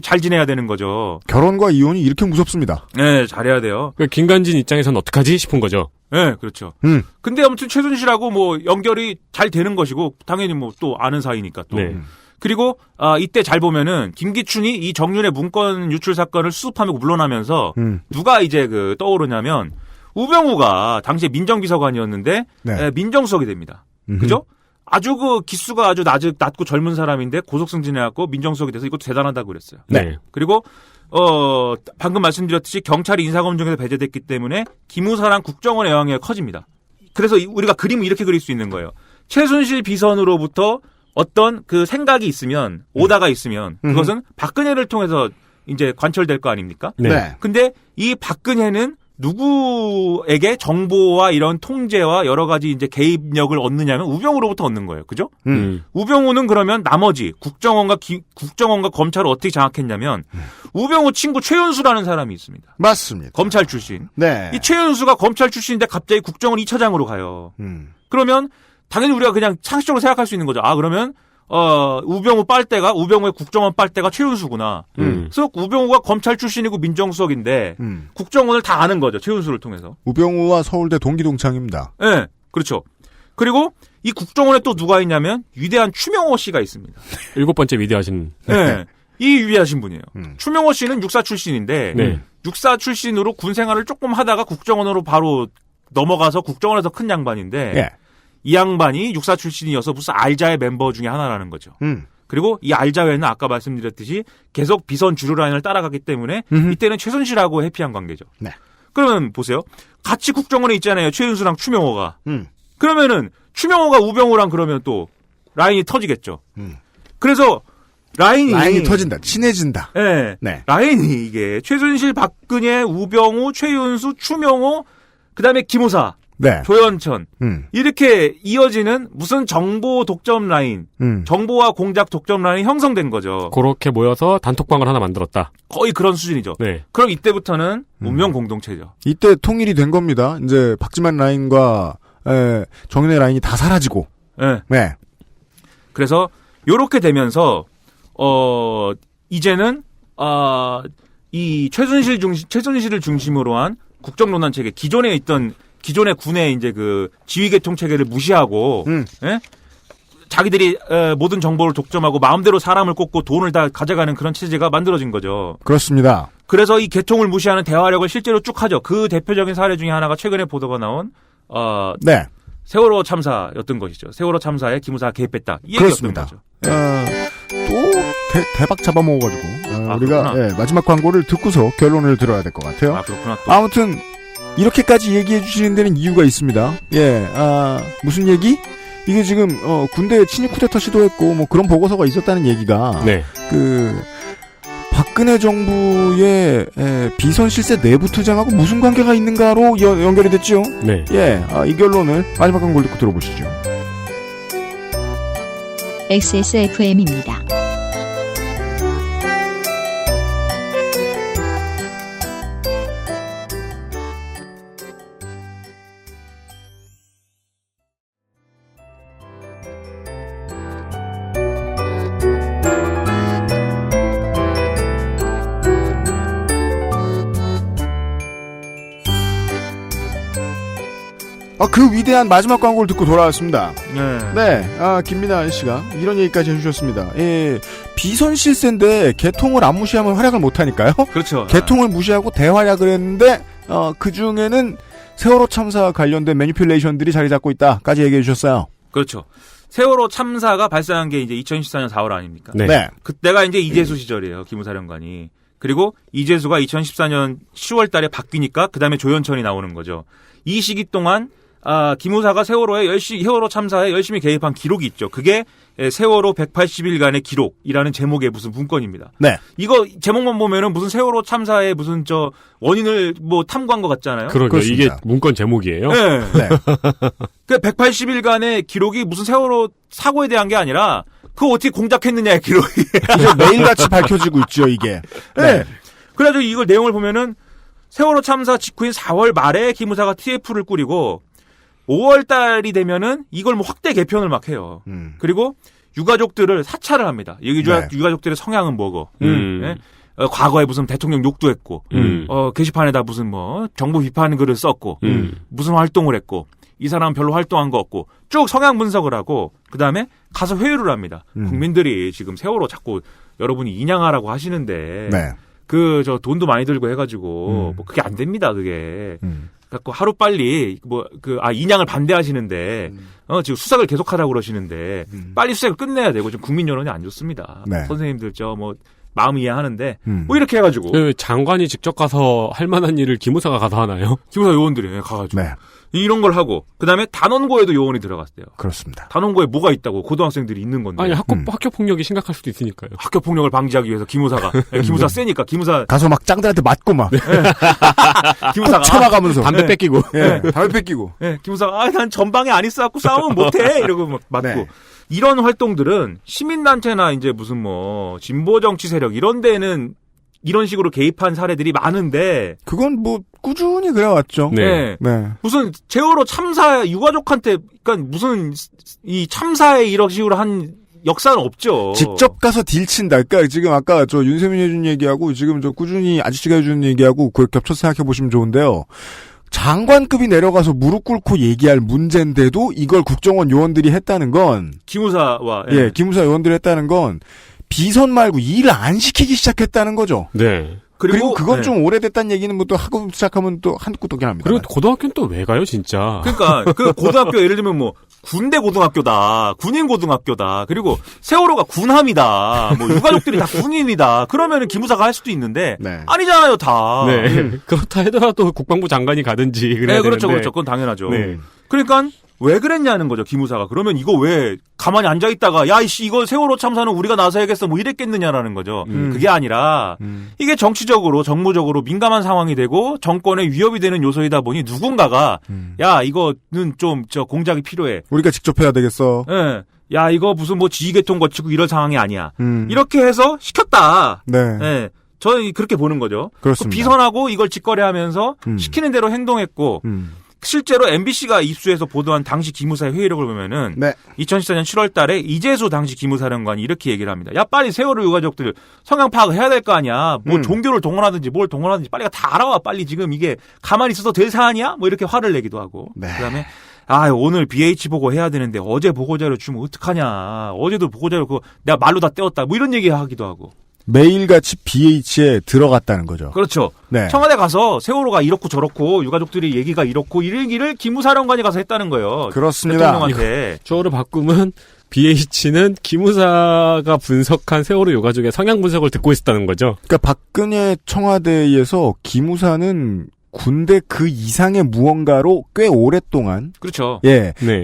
잘 지내야 되는 거죠. 결혼과 이혼이 이렇게 무섭습니다. 네, 잘해야 돼요. 그 김관진 입장에서는 어떡하지 싶은 거죠. 네, 그렇죠. 근데 아무튼 최순실하고 뭐 연결이 잘 되는 것이고 당연히 뭐 또 아는 사이니까 또. 네. 그리고 이때 잘 보면은 김기춘이 이 정윤회 문건 유출 사건을 수습하며 물러나면서 누가 이제 떠오르냐면 우병우가 당시에 민정비서관이었는데 네. 민정수석이 됩니다. 그죠? 아주 기수가 아주 낮고 젊은 사람인데 고속승진해갖고 민정수석이 돼서 이것도 대단하다고 그랬어요. 네. 그리고 방금 말씀드렸듯이 경찰이 인사검증에서 배제됐기 때문에 기무사랑 국정원의 영향이 커집니다. 그래서 우리가 그림을 이렇게 그릴 수 있는 거예요. 최순실 비선으로부터 어떤 그 생각이 있으면 오다가 있으면 그것은 박근혜를 통해서 이제 관철될 거 아닙니까? 네. 근데 이 박근혜는 누구에게 정보와 이런 통제와 여러 가지 이제 개입력을 얻느냐면 우병우로부터 얻는 거예요. 그죠? 우병우는 그러면 나머지 국정원과 검찰을 어떻게 장악했냐면 우병우 친구 최윤수라는 사람이 있습니다. 맞습니다. 검찰 출신. 네. 이 최윤수가 검찰 출신인데 갑자기 국정원 2차장으로 가요. 그러면 당연히 우리가 그냥 상식적으로 생각할 수 있는 거죠. 그러면 우병우의 국정원 빨대가 최윤수구나. 그래서 우병우가 검찰 출신이고 민정수석인데 국정원을 다 아는 거죠. 최윤수를 통해서. 우병우와 서울대 동기동창입니다. 네, 그렇죠. 그리고 이 국정원에 또 누가 있냐면 위대한 추명호 씨가 있습니다. 7번째 위대하신. 네, 이 위대하신 분이에요. 추명호 씨는 육사 출신인데 네. 육사 출신으로 군 생활을 조금 하다가 국정원으로 바로 넘어가서 국정원에서 큰 양반인데 예. 이 양반이 육사 출신이어서 무슨 알자의 멤버 중에 하나라는 거죠. 그리고 이 알자회는 아까 말씀드렸듯이 계속 비선 주류 라인을 따라가기 때문에 이때는 최순실하고 해피한 관계죠. 네. 그러면 보세요. 같이 국정원에 있잖아요. 최윤수랑 추명호가. 그러면은 추명호가 우병우랑 그러면 또 라인이 터지겠죠. 그래서 라인이 터진다. 친해진다. 네. 네. 라인이 이게 최순실, 박근혜, 우병우, 최윤수, 추명호, 그다음에 김우사. 네. 조현천. 이렇게 이어지는 무슨 정보 독점 라인, 정보와 공작 독점 라인이 형성된 거죠. 그렇게 모여서 단톡방을 하나 만들었다. 거의 그런 수준이죠. 네. 그럼 이때부터는 운명 공동체죠. 이때 통일이 된 겁니다. 이제 박지만 라인과 정윤회 라인이 다 사라지고. 네. 네. 그래서 요렇게 되면서 이제는 이 최순실을 중심으로 한 국정논란 체계, 기존의 군의 이제 그 지휘계통 체계를 무시하고, 예? 자기들이 모든 정보를 독점하고 마음대로 사람을 꽂고 돈을 다 가져가는 그런 체제가 만들어진 거죠. 그렇습니다. 그래서 이 계통을 무시하는 대화력을 실제로 쭉 하죠. 그 대표적인 사례 중에 하나가 최근에 보도가 나온 네. 세월호 참사였던 것이죠. 세월호 참사에 기무사가 개입했다. 이 얘기였던 거죠. 또 대박 잡아먹어가지고 우리가 마지막 광고를 듣고서 결론을 들어야 될 것 같아요. 그렇구나. 또. 아무튼 이렇게까지 얘기해 주시는 데는 이유가 있습니다. 무슨 얘기? 이게 지금 군대에 친일 쿠데타 시도했고 뭐 그런 보고서가 있었다는 얘기가 네. 박근혜 정부의 비선 실세 내부 투쟁하고 무슨 관계가 있는가로 연결이 됐죠. 네. 이 결론을 마지막 광고를 듣고 들어보시죠. XSFM입니다. 그 위대한 마지막 광고를 듣고 돌아왔습니다. 네. 김민아 씨가 이런 얘기까지 해주셨습니다. 비선 실세인데 개통을 안 무시하면 활약을 못하니까요. 그렇죠. 개통을 무시하고 대활약을 했는데 그 중에는 세월호 참사와 관련된 매니퓰레이션들이 자리 잡고 있다까지 얘기해 주셨어요. 그렇죠. 세월호 참사가 발생한 게 이제 2014년 4월 아닙니까? 네. 그때가 이제 이재수 시절이에요. 기무사령관이. 그리고 이재수가 2014년 10월 달에 바뀌니까 그다음에 조현천이 나오는 거죠. 이 시기 동안 기무사가 세월호 참사에 열심히 개입한 기록이 있죠. 그게 세월호 180일간의 기록이라는 제목의 무슨 문건입니다. 네. 이거 제목만 보면은 무슨 세월호 참사의 무슨 원인을 탐구한 것 같잖아요. 그러게요. 이게 문건 제목이에요. 네. 네. 그 180일간의 기록이 무슨 세월호 사고에 대한 게 아니라 그거 어떻게 공작했느냐의 기록이 이제 매일같이 밝혀지고 있죠, 이게. 네. 그래가지고 이걸 내용을 보면은 세월호 참사 직후인 4월 말에 기무사가 TF를 꾸리고 5월 달이 되면은 이걸 확대 개편을 막 해요. 그리고 유가족들을 사찰을 합니다. 유가족들의 성향은 뭐고. 네? 과거에 무슨 대통령 욕도 했고, 게시판에다 무슨 정부 비판 글을 썼고, 무슨 활동을 했고, 이 사람은 별로 활동한 거 없고, 쭉 성향 분석을 하고, 그 다음에 가서 회유를 합니다. 국민들이 지금 세월호 자꾸 여러분이 인양하라고 하시는데, 네. 돈도 많이 들고 해가지고, 그게 안 됩니다, 그게. 갖고 하루빨리 인양을 반대하시는데 지금 수색을 계속하라고 그러시는데 빨리 수색을 끝내야 되고 지금 국민 여론이 안 좋습니다. 네. 선생님들 마음 이해하는데 이렇게 해가지고 장관이 직접 가서 할 만한 일을 기무사가 가서 하나요? 기무사 요원들이 가가지고 네. 이런 걸 하고 그다음에 단원고에도 요원이 들어갔대요. 그렇습니다. 단원고에 뭐가 있다고 고등학생들이 있는 건데. 아니 학교 폭력이 심각할 수도 있으니까요. 학교 폭력을 방지하기 위해서 기무사가 기무사 세니까 기무사 가서 막 짱들한테 맞고 막 기무사가 쳐나가면서 담배 뺏기고 담배 뺏기고 기무사가 난 전방에 안 있어갖고 싸우면 못해 이러고 막 맞고. 네. 이런 활동들은 시민단체나 이제 무슨 진보 정치 세력 이런 데는 이런 식으로 개입한 사례들이 많은데 그건 꾸준히 그래왔죠. 네. 네. 무슨 세월호 참사 유가족한테 그러니까 무슨 이 참사에 이런 식으로 한 역사는 없죠. 직접 가서 딜친다. 그러니까 지금 아까 윤세민 해준 얘기하고 지금 꾸준히 아저씨가 해준 얘기하고 그걸 겹쳐서 생각해 보시면 좋은데요. 장관급이 내려가서 무릎 꿇고 얘기할 문제인데도 이걸 국정원 요원들이 했다는 건 기무사와 기무사 요원들이 했다는 건 비선 말고 일을 안 시키기 시작했다는 거죠. 네. 그리고 그건 좀 오래됐다는 얘기는 또 하고 시작하면 또 한국 또 합니다. 그리고 고등학교는 또 왜 가요, 진짜? 그러니까 그 고등학교 예를 들면 군대 고등학교다, 군인 고등학교다, 그리고 세월호가 군함이다, 유가족들이 다 군인이다. 그러면은 기무사가 할 수도 있는데 아니잖아요, 다. 네. 그렇다 하더라도 국방부 장관이 가든지 그래야 네, 그렇죠, 되는데. 그렇죠. 그건 당연하죠. 네. 그러니까 왜 그랬냐는 거죠, 기무사가. 그러면 이거 왜 가만히 앉아 있다가 이거 세월호 참사는 우리가 나서야겠어 이랬겠느냐라는 거죠. 그게 아니라 이게 정치적으로 정무적으로 민감한 상황이 되고 정권에 위협이 되는 요소이다 보니 누군가가 이거는 좀 공작이 필요해. 우리가 직접 해야 되겠어. 네. 이거 무슨 지휘계통 거치고 이럴 상황이 아니야. 이렇게 해서 시켰다. 네. 네. 저는 그렇게 보는 거죠. 그렇습니다. 비선하고 이걸 직거래하면서 시키는 대로 행동했고 실제로 MBC가 입수해서 보도한 당시 기무사의 회의록을 보면은 2014년 7월 달에 이재수 당시 기무사령관이 이렇게 얘기를 합니다. 빨리 세월호 유가족들 성향 파악을 해야 될 거 아니야. 종교를 동원하든지 뭘 동원하든지 빨리 다 알아와. 빨리 지금 이게 가만히 있어도 될 사안이야? 이렇게 화를 내기도 하고. 그다음에 오늘 BH 보고 해야 되는데 어제 보고자료 주면 어떡하냐. 어제도 보고자료 내가 말로 다 떼었다. 이런 얘기 하기도 하고. 매일같이 BH에 들어갔다는 거죠. 그렇죠. 네. 청와대 가서 세월호가 이렇고 저렇고 유가족들이 얘기가 이렇고 이런 얘기를 기무사령관이 가서 했다는 거예요. 그렇습니다. 대통령한테. 저를 바꾸면 BH는 기무사가 분석한 세월호 유가족의 성향 분석을 듣고 있었다는 거죠. 그러니까 박근혜 청와대에서 기무사는 군대 그 이상의 무언가로 꽤 오랫동안 그렇죠.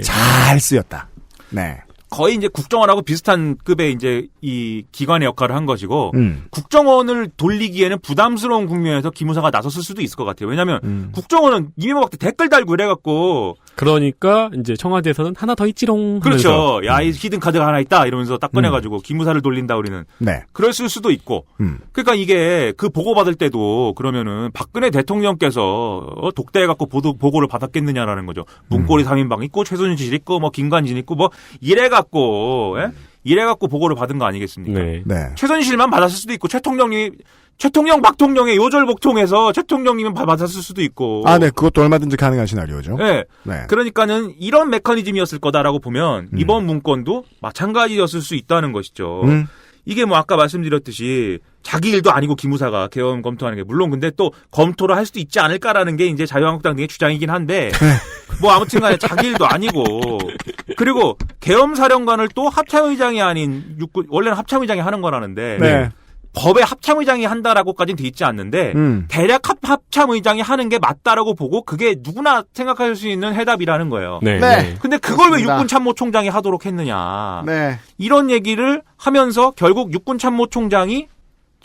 잘 쓰였다. 네. 거의 이제 국정원하고 비슷한 급의 이제 이 기관의 역할을 한 것이고 국정원을 돌리기에는 부담스러운 국면에서 기무사가 나섰을 수도 있을 것 같아요. 왜냐하면 국정원은 이명박 때 댓글 달고 이래갖고 그러니까 이제 청와대에서는 하나 더 있지롱. 그렇죠. 이 히든 카드가 하나 있다 이러면서 딱 꺼내가지고 기무사를 돌린다 우리는. 네. 그랬을 수도 있고. 그러니까 이게 그 보고 받을 때도 그러면은 박근혜 대통령께서 독대해갖고 보고를 받았겠느냐라는 거죠. 문고리 3인방 있고 최순실 있고 김관진 있고 이래갖고 보고를 받은 거 아니겠습니까? 네. 최순실만 받았을 수도 있고 최통령 박통령의 요절복통해서 최통령님은 받았을 수도 있고. 네. 그것도 얼마든지 가능한 시나리오죠. 네. 그러니까는 이런 메커니즘이었을 거다라고 보면 이번 문건도 마찬가지였을 수 있다는 것이죠. 이게 아까 말씀드렸듯이 자기 일도 아니고 기무사가 계엄 검토하는 게 물론 근데 또 검토를 할 수도 있지 않을까라는 게 이제 자유한국당 등의 주장이긴 한데 아무튼 간에 자기 일도 아니고 그리고 계엄 사령관을 또 합참의장이 아닌 원래는 합참의장이 하는 거라는데 법에 합참의장이 한다라고까지는 돼 있지 않는데 대략 합참의장이 하는 게 맞다라고 보고 그게 누구나 생각할 수 있는 해답이라는 거예요. 네. 네. 근데 그걸 그렇습니다. 왜 육군참모총장이 하도록 했느냐. 네. 이런 얘기를 하면서 결국 육군참모총장이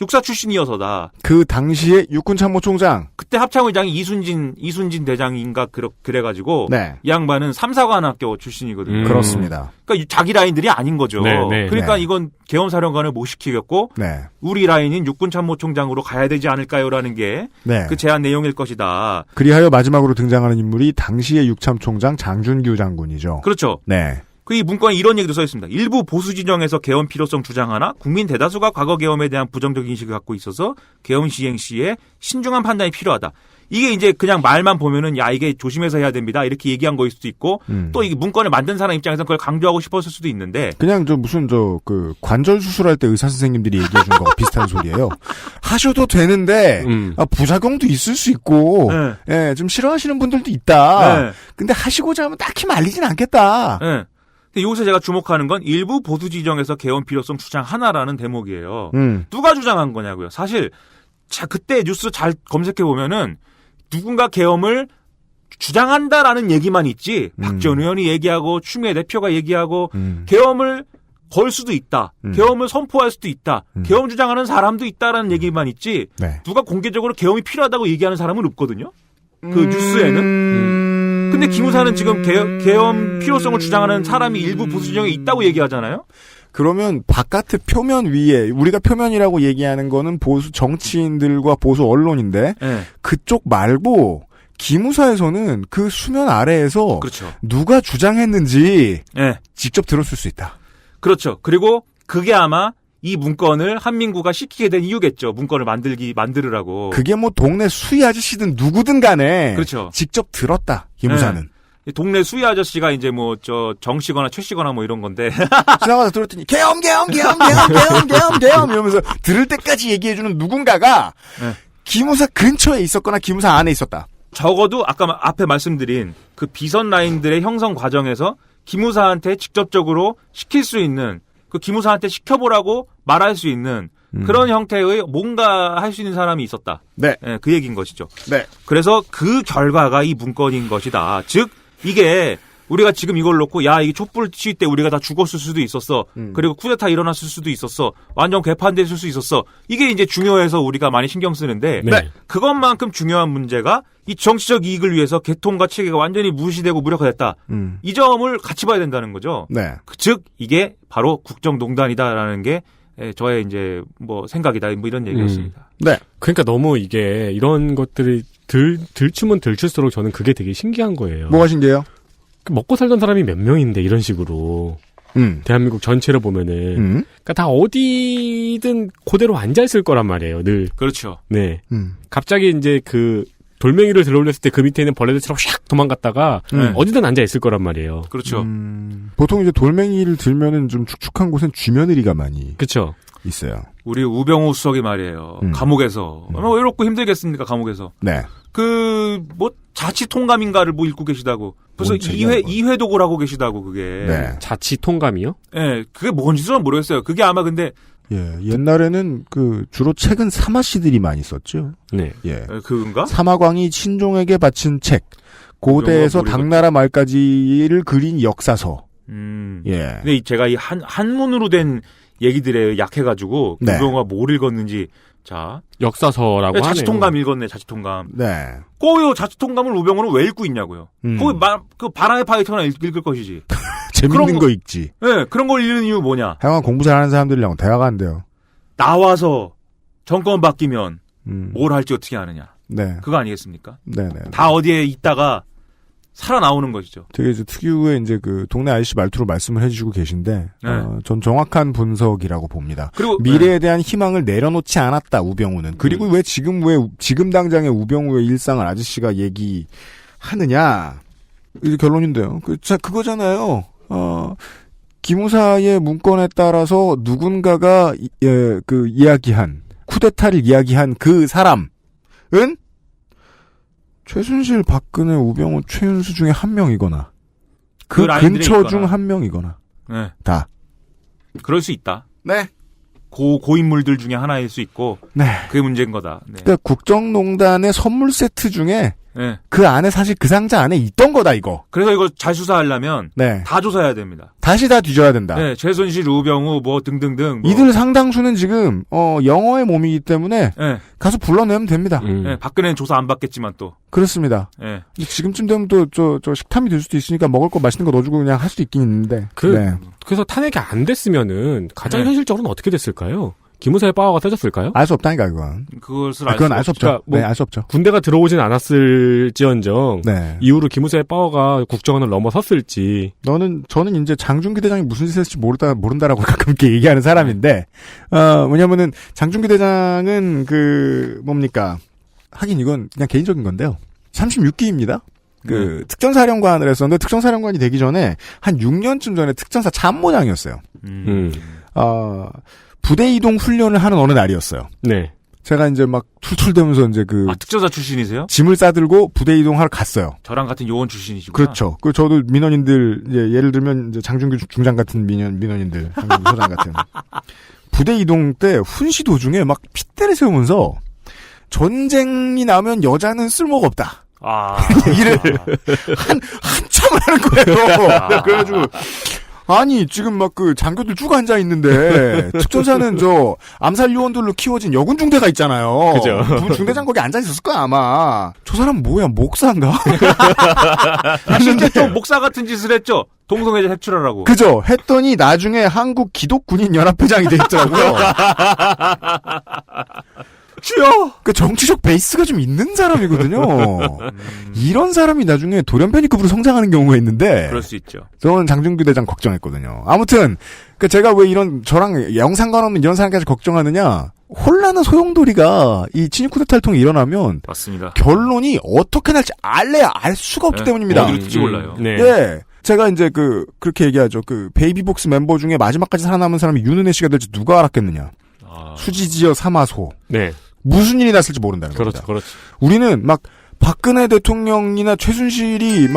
육사 출신이어서다. 그 당시에 육군참모총장. 그때 합참의장이 이순진 대장인가 그래가지고 네. 이 양반은 삼사관학교 출신이거든요. 그렇습니다. 그러니까 자기 라인들이 아닌 거죠. 네. 그러니까 네. 이건 계엄사령관을 못 시키겠고 네. 우리 라인인 육군참모총장으로 가야 되지 않을까요라는 게 그 네. 제안 내용일 것이다. 그리하여 마지막으로 등장하는 인물이 당시의 육참총장 장준규 장군이죠. 그렇죠. 네. 그 이 문건에 이런 얘기도 써 있습니다. 일부 보수 진영에서 계엄 필요성 주장하나 국민 대다수가 과거 계엄에 대한 부정적 인식을 갖고 있어서 계엄 시행 시에 신중한 판단이 필요하다. 이게 이제 그냥 말만 보면은 야 이게 조심해서 해야 됩니다. 이렇게 얘기한 거일 수도 있고 또 이게 문건을 만든 사람 입장에서 그걸 강조하고 싶었을 수도 있는데 그냥 무슨 관절 수술할 때 의사 선생님들이 얘기해 준 거와 비슷한 소리예요. 하셔도 되는데 부작용도 있을 수 있고 네. 예, 좀 싫어하시는 분들도 있다. 네. 근데 하시고자 하면 딱히 말리진 않겠다. 네. 근데 여기서 제가 주목하는 건 일부 보수 지정에서 계엄 필요성 주장하나라는 대목이에요. 누가 주장한 거냐고요. 사실 그때 뉴스 잘 검색해 보면은 누군가 계엄을 주장한다라는 얘기만 있지 박지원 의원이 얘기하고 추미애 대표가 얘기하고 계엄을 걸 수도 있다. 계엄을 선포할 수도 있다. 계엄 주장하는 사람도 있다라는 얘기만 있지 네. 누가 공개적으로 계엄이 필요하다고 얘기하는 사람은 없거든요. 그 뉴스에는. 근데 기무사는 지금 계엄 필요성을 주장하는 사람이 일부 보수 진영에 있다고 얘기하잖아요. 그러면 바깥의 표면 위에 우리가 표면이라고 얘기하는 거는 보수 정치인들과 보수 언론인데 네. 그쪽 말고 기무사에서는 그 수면 아래에서 그렇죠. 누가 주장했는지 네. 직접 들었을 수 있다. 그렇죠. 그리고 그게 아마 이 문건을 한민구가 시키게 된 이유겠죠. 문건을 만들으라고. 그게 뭐 동네 수위 아저씨든 누구든 간에 그렇죠. 직접 들었다. 기무사는. 네. 동네 수위 아저씨가 이제 뭐 정씨거나 최씨거나 뭐 이런 건데 지나가다 들었더니 계엄 이러면서 들을 때까지 얘기해주는 누군가가 네. 기무사 근처에 있었거나 기무사 안에 있었다. 적어도 아까 앞에 말씀드린 그 비선 라인들의 형성 과정에서 기무사한테 직접적으로 시킬 수 있는 그 기무사한테 시켜보라고 말할 수 있는 그런 형태의 뭔가 할 수 있는 사람이 있었다. 네. 네, 그 얘기인 것이죠. 네. 그래서 그 결과가 이 문건인 것이다. 즉 이게 우리가 지금 이걸 놓고 야 이게 촛불 시위 때 우리가 다 죽었을 수도 있었어. 그리고 쿠데타 일어났을 수도 있었어. 완전 개판됐을 수 있었어. 이게 이제 중요해서 우리가 많이 신경 쓰는데 네. 그것만큼 중요한 문제가 이 정치적 이익을 위해서 개통과 체계가 완전히 무시되고 무력화됐다. 이 점을 같이 봐야 된다는 거죠. 네. 즉 이게 바로 국정농단이다라는 게 저의 이제 뭐 생각이다. 뭐 이런 얘기였습니다. 네. 그러니까 너무 이게 이런 것들이 들추면 들출수록 저는 그게 되게 신기한 거예요. 뭐가 신기해요? 먹고 살던 사람이 몇 명인데 이런 식으로 대한민국 전체를 보면은 그러니까 다 어디든 그대로 앉아 있을 거란 말이에요. 늘. 그렇죠. 네. 갑자기 이제 그 돌멩이를 들어올렸을 때 그 밑에 있는 벌레들처럼 샥 도망갔다가 어디든 앉아 있을 거란 말이에요. 그렇죠. 보통 이제 돌멩이를 들면은 좀 축축한 곳엔 쥐며느리가 많이 그렇죠. 있어요. 우리 우병우 수석이 말이에요. 감옥에서 얼마나 외롭고 힘들겠습니까? 감옥에서. 네. 뭐 자치통감인가를 뭐 읽고 계시다고. 그래서 2회 독을 하고 계시다고 그게. 네. 자치통감이요? 네, 그게 뭔지는 모르겠어요. 그게 아마 근데 예, 옛날에는 주로 책은 사마씨들이 많이 썼죠. 네. 예. 그건가? 사마광이 신종에게 바친 책. 고대에서 당나라 말까지를 그린 역사서. 예. 근데 제가 이 한문으로 된 얘기들에 약해가지고 네. 우병우가 뭘 읽었는지 자 역사서라고 하네요. 자치통감 읽었네. 자치통감. 네. 꼬요 자치통감을 우병우는 왜 읽고 있냐고요. 거기 그 바람의 파이터나 읽을 것이지. 재밌는 거 읽지. 네, 그런 걸 읽는 이유 뭐냐? 하여간 공부 잘하는 사람들이랑 대화가 안 돼요. 나와서 정권 바뀌면 뭘 할지 어떻게 아느냐. 네. 그거 아니겠습니까? 네네. 다 어디에 있다가 살아나오는 것이죠. 되게 이제 특유의 이제 그 동네 아저씨 말투로 말씀을 해주시고 계신데, 네. 전 정확한 분석이라고 봅니다. 그리고 미래에 대한 희망을 내려놓지 않았다, 우병우는. 그리고 왜 지금 당장의 우병우의 일상을 아저씨가 얘기하느냐. 이게 결론인데요. 그거잖아요. 기무사의 문건에 따라서 누군가가, 이야기한, 쿠데타를 이야기한 그 사람은 최순실, 박근혜, 우병우, 최윤수 중에 한 명이거나 그 근처 중 한 명이거나 네. 다. 그럴 수 있다. 네. 고인물들 중에 하나일 수 있고 네. 그게 문제인 거다. 네. 그러니까 국정농단의 선물 세트 중에 네. 그 안에 사실 그 상자 안에 있던 거다 이거. 그래서 이걸 잘 수사하려면 네. 다 조사해야 됩니다. 다시 다 뒤져야 된다. 네, 최순실, 우병우 뭐 등등등. 이들 상당수는 지금 영어의 몸이기 때문에 네. 가서 불러내면 됩니다. 네, 박근혜는 조사 안 받겠지만 또. 그렇습니다. 네. 지금쯤 되면 또 저 식탐이 될 수도 있으니까 먹을 거 맛있는 거 넣어주고 그냥 할 수도 있긴 있는데. 네. 그래서 탄핵이 안 됐으면은 가장 네. 현실적으로는 어떻게 됐을까요? 기무사의 파워가 터졌을까요? 알 수 없다니까 그건. 그건 알 수 없죠. 그러니까 뭐 네, 알 수 없죠. 군대가 들어오진 않았을지언정 네. 이후로 기무사의 파워가 국정원을 넘어섰을지. 저는 이제 장준기 대장이 무슨 짓을 했을지 모른다라고 가끔 이렇게 얘기하는 사람인데, 뭐냐면은 장준기 대장은 뭡니까? 하긴 이건 그냥 개인적인 건데요. 36기입니다. 특전사령관을 했었는데 특전사령관이 되기 전에 한 6년쯤 전에 특전사 참모장이었어요. 부대 이동 훈련을 하는 어느 날이었어요. 네. 제가 이제 막 툴툴대면서 이제 특전사 출신이세요? 짐을 싸들고 부대 이동하러 갔어요. 저랑 같은 요원 출신이시구나. 그렇죠. 저도 민원인들, 예를 들면 이제 장준규 중장 같은 민원인들, 장준규 소장 같은. 부대 이동 때 훈시 도중에 막 핏대를 세우면서 전쟁이 나면 여자는 쓸모가 없다. 얘기를 한참을 하는 거예요. 그래가지고 아니 지금 막 장교들 쭉 앉아 있는데 특전사는 암살 요원들로 키워진 여군 중대가 있잖아요. 그죠. 중대장 거기 앉아 있었을 거야 아마. 저 사람 뭐야 목사인가? 실제 좀 목사 같은 짓을 했죠. 동성애자 색출하라고. 그죠. 했더니 나중에 한국 기독군인 연합회장이 돼 있더라고요. 주여! 정치적 베이스가 좀 있는 사람이거든요. 이런 사람이 나중에 돌연변이급으로 성장하는 경우가 있는데. 그럴 수 있죠. 저는 장준규 대장 걱정했거든요. 아무튼, 제가 왜 저랑 영상관없는 이런 사람까지 걱정하느냐. 혼란한 소용돌이가 이 친일 쿠데타를 통해 일어나면. 맞습니다. 결론이 어떻게 날지 알래야 알 수가 없기 때문입니다. 어디로 튈지 몰라요. 네. 예. 제가 이제 그렇게 얘기하죠. 베이비복스 멤버 중에 마지막까지 살아남은 사람이 윤은혜 씨가 될지 누가 알았겠느냐. 수지지어 사마소. 네. 무슨 일이 났을지 모른다는 그렇죠, 겁니다. 그렇죠. 우리는 박근혜 대통령이나 최순실이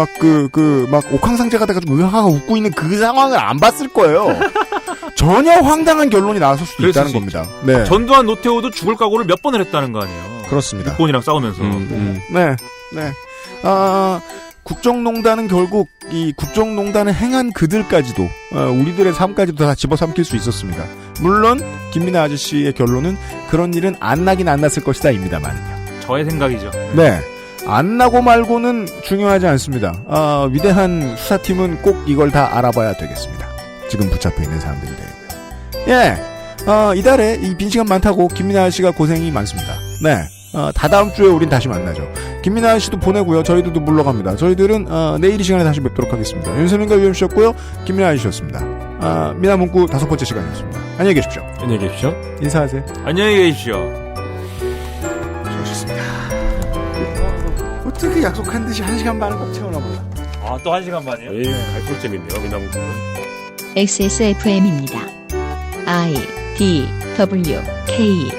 옥황상제가 돼가지고 의하가 웃고 있는 그 상황을 안 봤을 거예요. 전혀 황당한 결론이 나왔을 수도 있다는 겁니다. 네. 전두환 노태우도 죽을 각오를 몇 번을 했다는 거 아니에요. 그렇습니다. 육본이랑 싸우면서. 네. 국정농단은 결국 이 국정농단을 행한 그들까지도 우리들의 삶까지도 다 집어삼킬 수 있었습니다. 물론 김민아 아저씨의 결론은 그런 일은 안 나긴 안 났을 것이다 입니다만요. 저의 생각이죠. 네. 안 나고 말고는 중요하지 않습니다. 위대한 수사팀은 꼭 이걸 다 알아봐야 되겠습니다. 지금 붙잡혀 있는 사람들이 되고요. 예. 이달에 이 빈 시간 많다고 김민아 씨가 고생이 많습니다. 네. 다다음 주에 우린 다시 만나죠. 김민아 씨도 보내고요. 저희들도 물러갑니다. 저희들은 내일 이 시간에 다시 뵙도록 하겠습니다. 윤세민과 유엠씨였고요. 김민아 씨였습니다. 미나문구 5번째 시간이었습니다. 안녕히 계십시오. 안녕히 계십시오. 인사하세요. 안녕히 계십시오. 좋습니다. 어떻게 약속한 듯이 1시간 반을 꽉 채우나 몰라. 또 1시간 반이요? 예, 갈골 재밌네요, 미나문구는. XSFM입니다. I, D, W, K